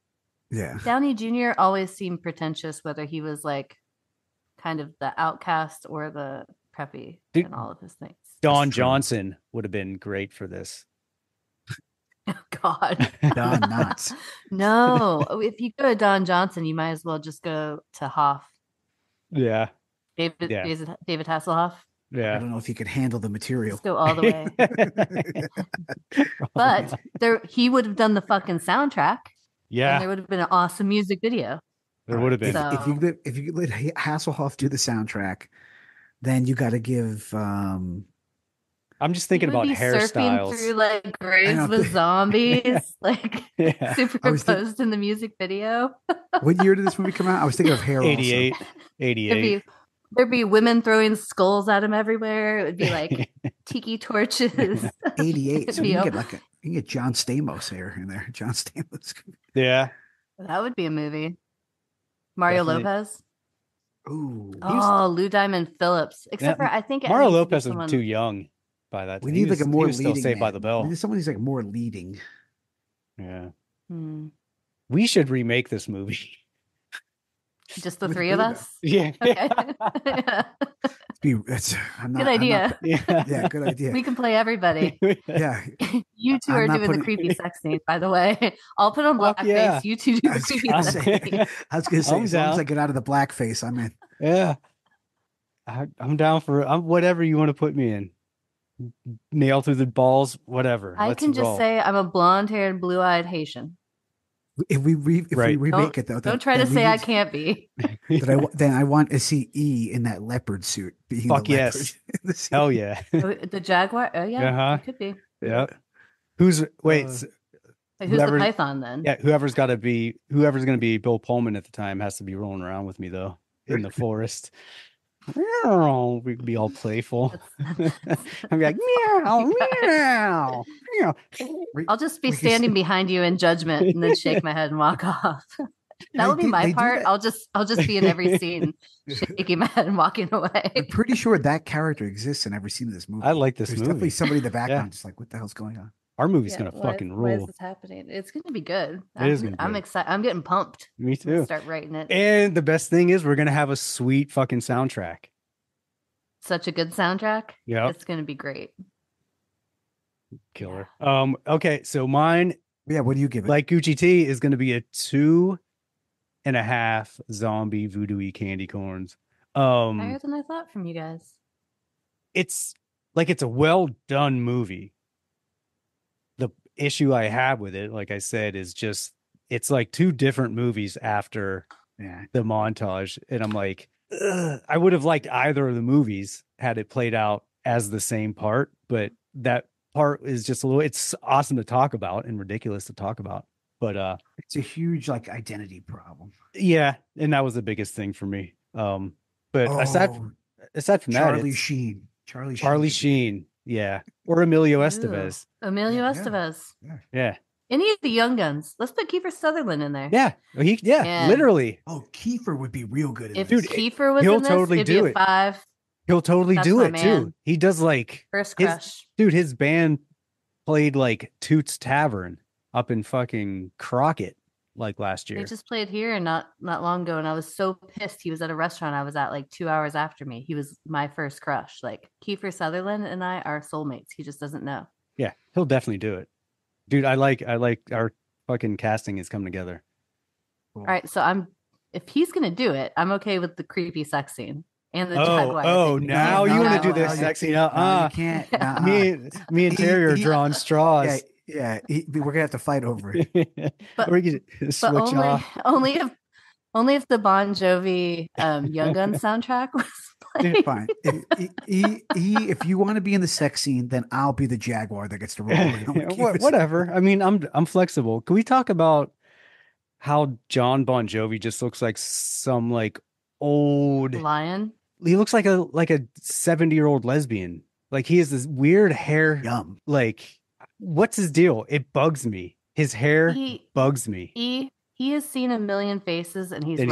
S5: Yeah.
S1: Downey Jr. always seemed pretentious, whether he was like kind of the outcast or the preppy
S6: Dude,
S1: and all of his things.
S6: Don
S5: That's true.
S6: Johnson would have been great for this.
S1: Oh God,
S5: Don Knotts.
S1: no! If you go to Don Johnson, you might as well just go to Hoff,
S6: Yeah.
S1: David
S6: Yeah.
S1: David Hasselhoff.
S5: I
S6: Yeah.
S5: don't know if you could handle the material.
S1: Just go all the way. But he would have done the fucking soundtrack, and
S6: yeah,
S1: there would have been an awesome music video.
S6: there would have been.
S1: So-
S5: If you let Hasselhoff do the soundtrack, then you got to give
S6: I'm just thinking
S1: He would
S6: about
S1: be surfing
S6: hairstyles.
S1: through like graves
S5: know.
S1: with zombies, like
S6: Yeah.
S5: I was thinking-
S1: superimposed in the music video.
S5: what year did this movie come out? I was thinking of Hair.
S6: 88.
S5: Also.
S6: 88.
S1: There'd be women throwing skulls at him everywhere. It would be like tiki torches.
S5: 88. So you
S1: Video.
S5: can get John Stamos here in there. John Stamos.
S6: Yeah.
S1: That would be a movie. Mario
S6: Definitely.
S1: Lopez.
S5: Ooh.
S1: Oh, Lou Diamond Phillips. Except
S6: Yeah,
S1: for I think it
S6: Mario
S1: needs to be
S6: Lopez was
S1: someone-
S6: too young by that.
S5: We
S6: time. He
S5: need like
S6: was-
S5: a more
S6: he was
S5: leading
S6: still Saved by
S5: man.
S6: the
S5: We
S6: Bell.
S5: need someone who's like more leading.
S6: Yeah.
S1: Hmm.
S6: We should remake this movie.
S1: Just the
S5: With
S1: three of
S5: Buddha.
S1: us.
S6: Yeah.
S1: Okay.
S5: I'm not,
S1: Good idea.
S6: Yeah.
S5: Good idea.
S1: We can play everybody.
S5: Yeah.
S1: You two
S5: I'm
S1: are
S5: not
S1: doing
S5: putting-
S1: the creepy sex scene, by the way. I'll put on
S6: Fuck
S1: blackface.
S6: yeah.
S1: You two do
S5: I
S1: the
S5: was
S1: creepy
S5: gonna
S1: sex
S5: say-
S1: scene.
S5: I was gonna say,
S6: I'm
S5: as long as
S6: down.
S5: I get out of the blackface, I'm in.
S6: Yeah. I'm down for whatever you want to put me in. Nail through the balls, whatever.
S1: I
S6: Let's
S1: can just
S6: roll.
S1: say I'm a blonde-haired, blue-eyed Haitian.
S5: If we
S6: Right.
S5: remake it though,
S1: Don't try to say I can't be.
S5: Then I want to see E in that leopard suit. Being
S6: Fuck
S5: the leopard
S6: yes.
S5: in the scene.
S6: Hell yeah.
S1: Oh, the Jaguar. Oh yeah,
S6: Uh-huh.
S1: it could be.
S6: Yeah. Who's wait?
S5: Uh,
S1: Wait, who's the Python then?
S6: Yeah, whoever's going to be Bill Pullman at the time has to be rolling around with me though in the forest. We can be all playful. I'm like meow, meow, meow.
S1: I'll just be standing behind you in judgment and then shake my head and walk off. That will be my part. I'll just be in every scene, shaking my head and walking away.
S5: I'm pretty sure that character exists in every scene of this movie.
S6: I like this movie.
S5: Definitely somebody in the background just like, what the hell's going on?
S6: Our movie's gonna fucking rule.
S1: Why is this happening? It's gonna be good.
S6: I'm
S1: excited. I'm getting pumped.
S6: Me too.
S1: Start writing it.
S6: And the best thing is we're gonna have a sweet fucking soundtrack.
S1: Such a good soundtrack.
S6: Yeah,
S1: it's gonna be great.
S6: Killer. Okay, so mine.
S5: Yeah, what do you give it?
S6: Like Gucci T is gonna be a 2.5 zombie voodoo-y candy corns.
S1: Higher than I thought from you guys.
S6: It's a well done movie. The issue I have with it, like I said, is just it's like two different movies after the montage, and I'm like, ugh. I would have liked either of the movies had it played out as the same part, but that part is just it's awesome to talk about and ridiculous to talk about, but
S5: it's a huge like identity problem.
S6: Yeah, and that was the biggest thing for me. But aside from
S5: Charlie
S6: Sheen, yeah, or Emilio Estevez. Yeah.
S1: Any of the young guns. Let's put Kiefer Sutherland in there.
S6: Yeah, literally.
S5: Oh, Kiefer would be real good in
S1: this. If Kiefer was
S6: he'll
S1: in this,
S6: totally
S1: it'd
S6: do
S1: be a
S6: it.
S1: 5.
S6: He'll totally
S1: That's
S6: do
S1: my
S6: it
S1: man.
S6: too. He does like
S1: First crush.
S6: His band played like Toots Tavern up in fucking Crockett like last year.
S1: They just played here not long ago, and I was so pissed. He was at a restaurant I was at like 2 hours after me. He was my first crush. Like Kiefer Sutherland and I are soulmates. He just doesn't know.
S6: Yeah, he'll definitely do it. Dude, I like our fucking casting has come together.
S1: Cool. All right, so if he's gonna do it, I'm okay with the creepy sex scene and the Jaguar.
S6: Now you want to do this sex scene?
S5: You can't.
S6: Me and Terry are drawing straws.
S5: Yeah, we're gonna have to fight over it.
S1: but only if the Bon Jovi Young Guns soundtrack was playing.
S5: Fine. If you want to be in the sex scene, then I'll be the Jaguar that gets to roll.
S6: Whatever. I mean, I'm flexible. Can we talk about how John Bon Jovi just looks like some like old
S1: lion?
S6: He looks like a 70-year-old lesbian. Like he has this weird hair.
S5: Yum.
S6: Like, what's his deal? It bugs me. His hair bugs me.
S1: He has seen a million faces and
S6: he has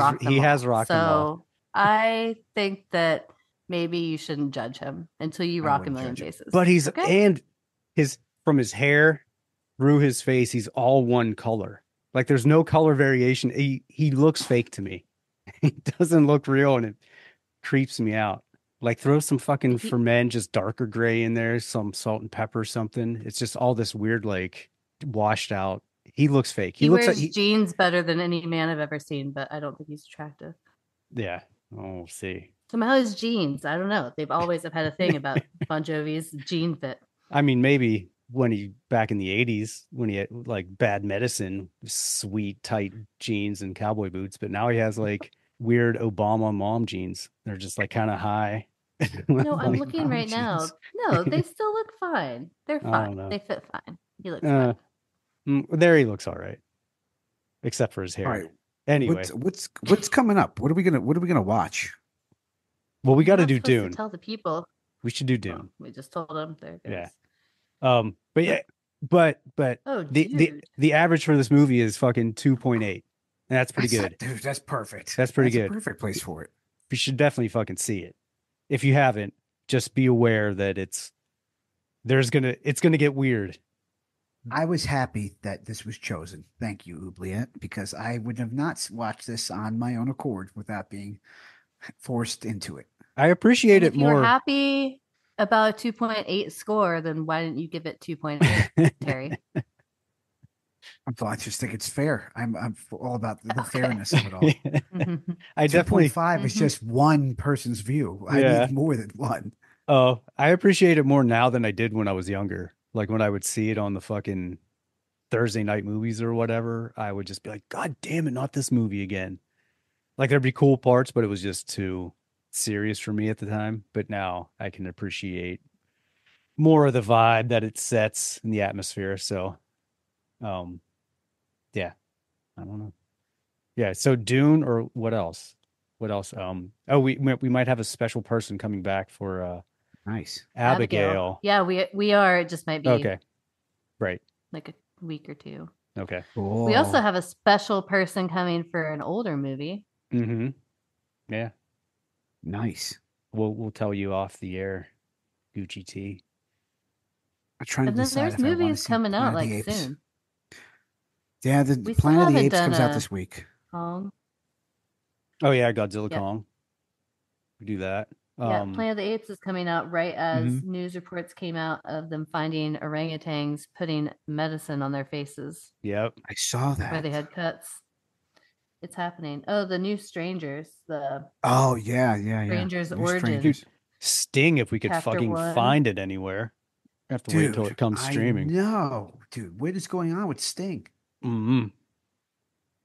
S6: rocked them all.
S1: So I think that maybe you shouldn't judge him until you rock a million faces.
S6: But and from his hair through his face, he's all one color. Like there's no color variation. He looks fake to me. He doesn't look real, and it creeps me out. Like throw some fucking for men, just darker gray in there, some salt and pepper, something. It's just all this weird, like washed out. He looks fake.
S1: He looks wears jeans better than any man I've ever seen, but I don't think he's attractive.
S6: Yeah. Oh, we'll see.
S1: Somehow his jeans, I don't know. They've always have had a thing about Bon Jovi's jean fit.
S6: I mean, maybe back in the 80s when he had like Bad Medicine, sweet tight jeans and cowboy boots, but now he has like weird Obama mom jeans. They're just like kind of high.
S1: No, I'm looking right now. No, they still look fine. They're fine. They fit fine. He looks fine.
S6: There he looks all right, except for his hair.
S5: All right.
S6: Anyway,
S5: what's coming up? What are we gonna watch?
S6: Well, we got to do Dune.
S1: Tell the people.
S6: We should do Dune.
S1: We just told them. There it goes.
S6: Yeah. But the average for this movie is fucking 2.8. And that's pretty good.
S5: Dude, that's perfect.
S6: That's pretty good.
S5: Perfect place for it.
S6: You should definitely fucking see it. If you haven't, just be aware that it's gonna get weird.
S5: I was happy that this was chosen. Thank you, Oubliette, because I would have not watched this on my own accord without being forced into it.
S6: I appreciate it more.
S1: If you're happy about a 2.8 score, then why didn't you give it 2.8, Terry?
S5: I just think it's fair. I'm all about the fairness of it all.
S6: I definitely
S5: 2.5 is just one person's view. I need more than one.
S6: Oh, I appreciate it more now than I did when I was younger. Like when I would see it on the fucking Thursday night movies or whatever, I would just be like, God damn it, not this movie again. Like there'd be cool parts, but it was just too serious for me at the time. But now I can appreciate more of the vibe that it sets in the atmosphere. So, Yeah. I don't know. Yeah. So Dune or what else? What else? We might have a special person coming back for
S5: Nice.
S6: Abigail.
S1: Yeah, we are. It just might be
S6: Okay. Right.
S1: like a week or two.
S6: Okay.
S5: Cool.
S1: We also have a special person coming for an older movie.
S6: Mm-hmm. Yeah.
S5: Nice.
S6: We'll tell you off the air, Gucci T.
S5: I'm trying to
S1: And then
S5: decide
S1: there's
S5: if I want to
S1: movies
S5: see
S1: coming out
S5: Planet of the
S1: like
S5: Apes.
S1: soon.
S5: Yeah, the
S1: We still
S5: Planet of the
S1: haven't
S5: Apes
S1: done
S5: comes out
S1: a-
S5: this week.
S1: Kong.
S6: Oh yeah, Godzilla
S1: Yep.
S6: Kong. We do that.
S1: Yeah, Planet of the Apes is coming out right as
S5: Mhm.
S1: news reports came out of them finding orangutans putting medicine on their faces
S6: Yep.
S5: I saw
S1: where
S5: that.
S1: they had cuts. It's happening. Oh, the new Strangers, the
S5: Oh yeah.
S1: Strangers
S5: New
S1: Origins.
S5: Strangers.
S6: Sting, if we could
S1: Chapter
S6: fucking
S1: 1.
S6: find it anywhere. I have to wait till
S5: Dude,
S6: it comes streaming.
S5: No, dude, what is going on with Sting?
S6: Mm-hmm.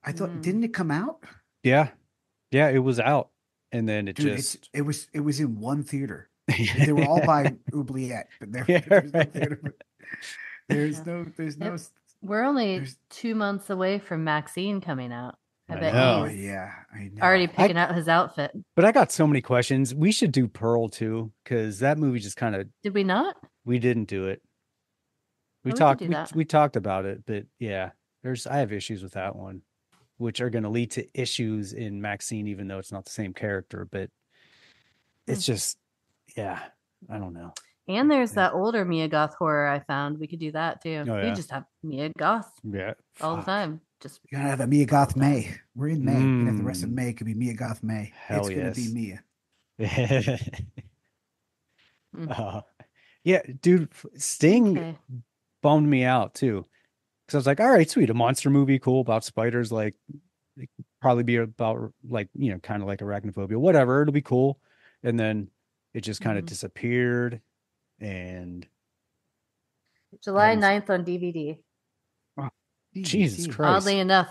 S5: I thought
S1: Mm.
S5: didn't it come out?
S6: Yeah. Yeah, it was out. And then it
S5: Dude,
S6: just
S5: it was in one theater. They were all by Oubliette, but there,
S6: Yeah,
S5: there's no
S6: right.
S5: theater. There's no
S1: Yep. We're only
S5: There's-
S1: 2 months away from Maxine coming out. I
S6: I
S1: bet
S6: know.
S5: Oh
S1: he's
S5: yeah, I know.
S1: already picking out his outfit.
S6: But I got so many questions. We should do Pearl too, because that movie just kind of
S1: Did we not?
S6: we didn't do it. We
S1: Oh, we could
S6: talked
S1: do that.
S6: we talked about it, but yeah, I have issues with that one, which are going to lead to issues in Maxine, even though it's not the same character. But it's just, yeah, I don't know.
S1: And there's that older Mia Goth horror I found. We could do that too.
S6: Oh,
S1: We
S6: yeah.
S1: just have Mia Goth
S6: Yeah,
S1: all the
S5: Fuck.
S1: time. Just
S5: You're gonna have a Mia Goth May. We're in May. And if the rest of
S6: Mm.
S5: May could be Mia Goth May.
S6: Hell
S5: it's gonna
S6: yes.
S5: be Mia.
S6: Yeah, dude, Sting
S1: okay.
S6: bummed me out too, because I was like, all right, sweet, a monster movie, cool, about spiders, like it could probably be about like, you know, kind of like arachnophobia, whatever, it'll be cool. And then it just kind of
S1: Mhm.
S6: disappeared. And
S1: July
S6: was-
S1: 9th on DVD.
S6: Jesus
S5: DVD.
S6: Christ.
S1: Oddly enough,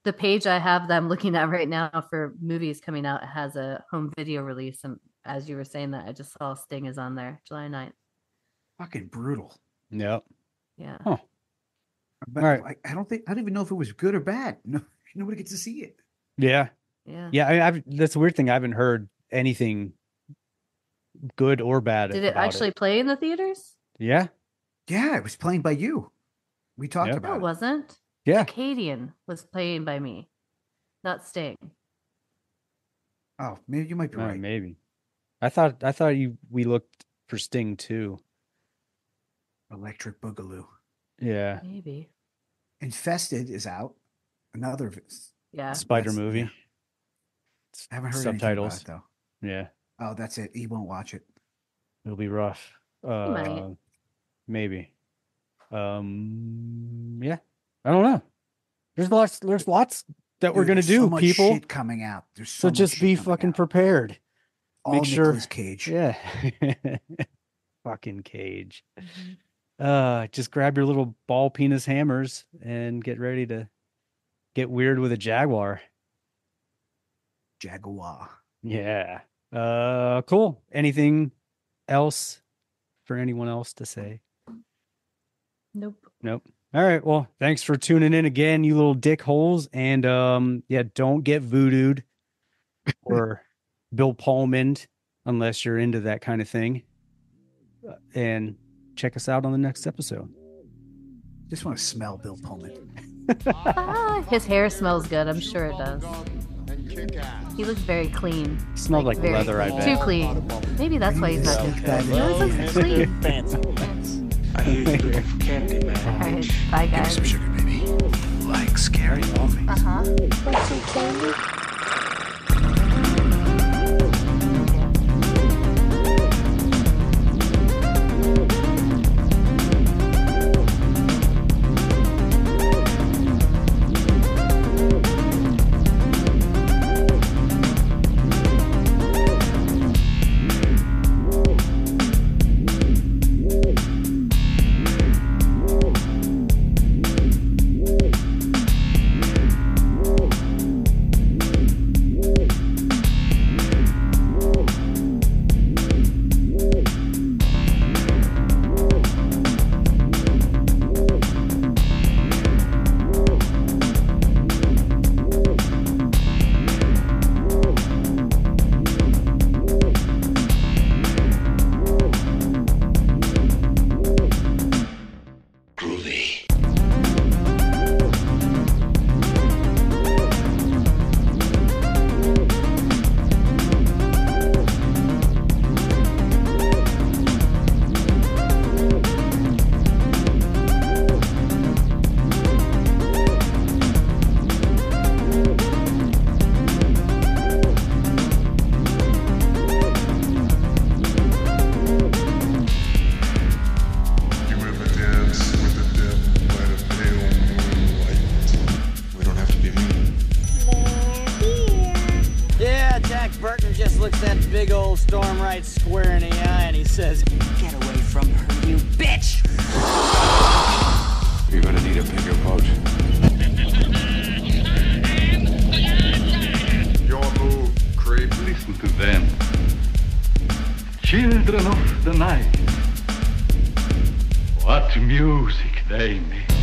S1: the page I have that I'm looking at right now for movies coming out has a home video release. And as you were saying that, I just saw Sting is on there, July 9th.
S5: Fucking brutal.
S6: Yep.
S1: Yeah.
S6: Huh.
S5: But
S6: All right.
S5: I don't even know if it was good or bad. No, nobody gets to see it.
S6: Yeah.
S1: Yeah.
S6: Yeah. That's a weird thing. I haven't heard anything good or bad.
S1: Did it
S6: about
S1: actually play in the theaters?
S6: Yeah.
S5: Yeah, it was playing by you. We talked
S6: Yep.
S1: No,
S5: about
S1: it
S5: it.
S1: wasn't.
S6: Yeah.
S1: Acadian was playing by me, not Sting.
S5: Oh, maybe you might be
S6: All right,
S5: right.
S6: maybe. I thought we looked for Sting too.
S5: Electric Boogaloo.
S6: Yeah.
S1: Maybe.
S5: Infested is out. Another
S1: Yeah.
S6: Spider
S5: That's-
S6: movie.
S5: yeah. I haven't heard
S6: Subtitles.
S5: anything about it though.
S6: Yeah.
S5: Oh, that's it. He won't watch it.
S6: It'll be rough.
S1: might.
S6: Maybe. Yeah. I don't know. There's lots that we're
S5: Dude,
S6: gonna
S5: there's
S6: do,
S5: so much
S6: people.
S5: shit coming out. There's
S6: So
S5: so much
S6: just
S5: shit
S6: be
S5: coming
S6: fucking
S5: out.
S6: prepared.
S5: All
S6: make sure-
S5: Nicolas Cage.
S6: Yeah. Fucking Cage.
S1: Mhm.
S6: Just grab your little ball penis hammers and get ready to get weird with a jaguar.
S5: Jaguar.
S6: Yeah. Cool. Anything else for anyone else to say?
S1: Nope.
S6: Nope. All right. Well, thanks for tuning in again, you little dick holes. And yeah, don't get voodooed or Bill Pullman unless you're into that kind of thing. And check us out on the next episode.
S5: Just want to smell Bill Pullman.
S1: His hair smells good. I'm sure it does.
S2: And kick ass.
S1: He looks very clean.
S6: Smelled like
S1: very
S6: leather, I
S1: clean.
S6: bet.
S1: Too clean. Maybe that's why he's not doing
S5: that
S1: He always looks
S3: Mr.
S1: clean.
S3: Fancy Pants.
S4: I hear you looking for candy,
S1: All
S4: man.
S1: right. Bye, guys.
S5: Some sugar, baby.
S4: Like scary movies.
S1: Uh-huh.
S7: Get away from her, you bitch!
S4: You're gonna need a bigger boat.
S2: Your move, creep.
S8: Listen to them. Children of the night. What music they make.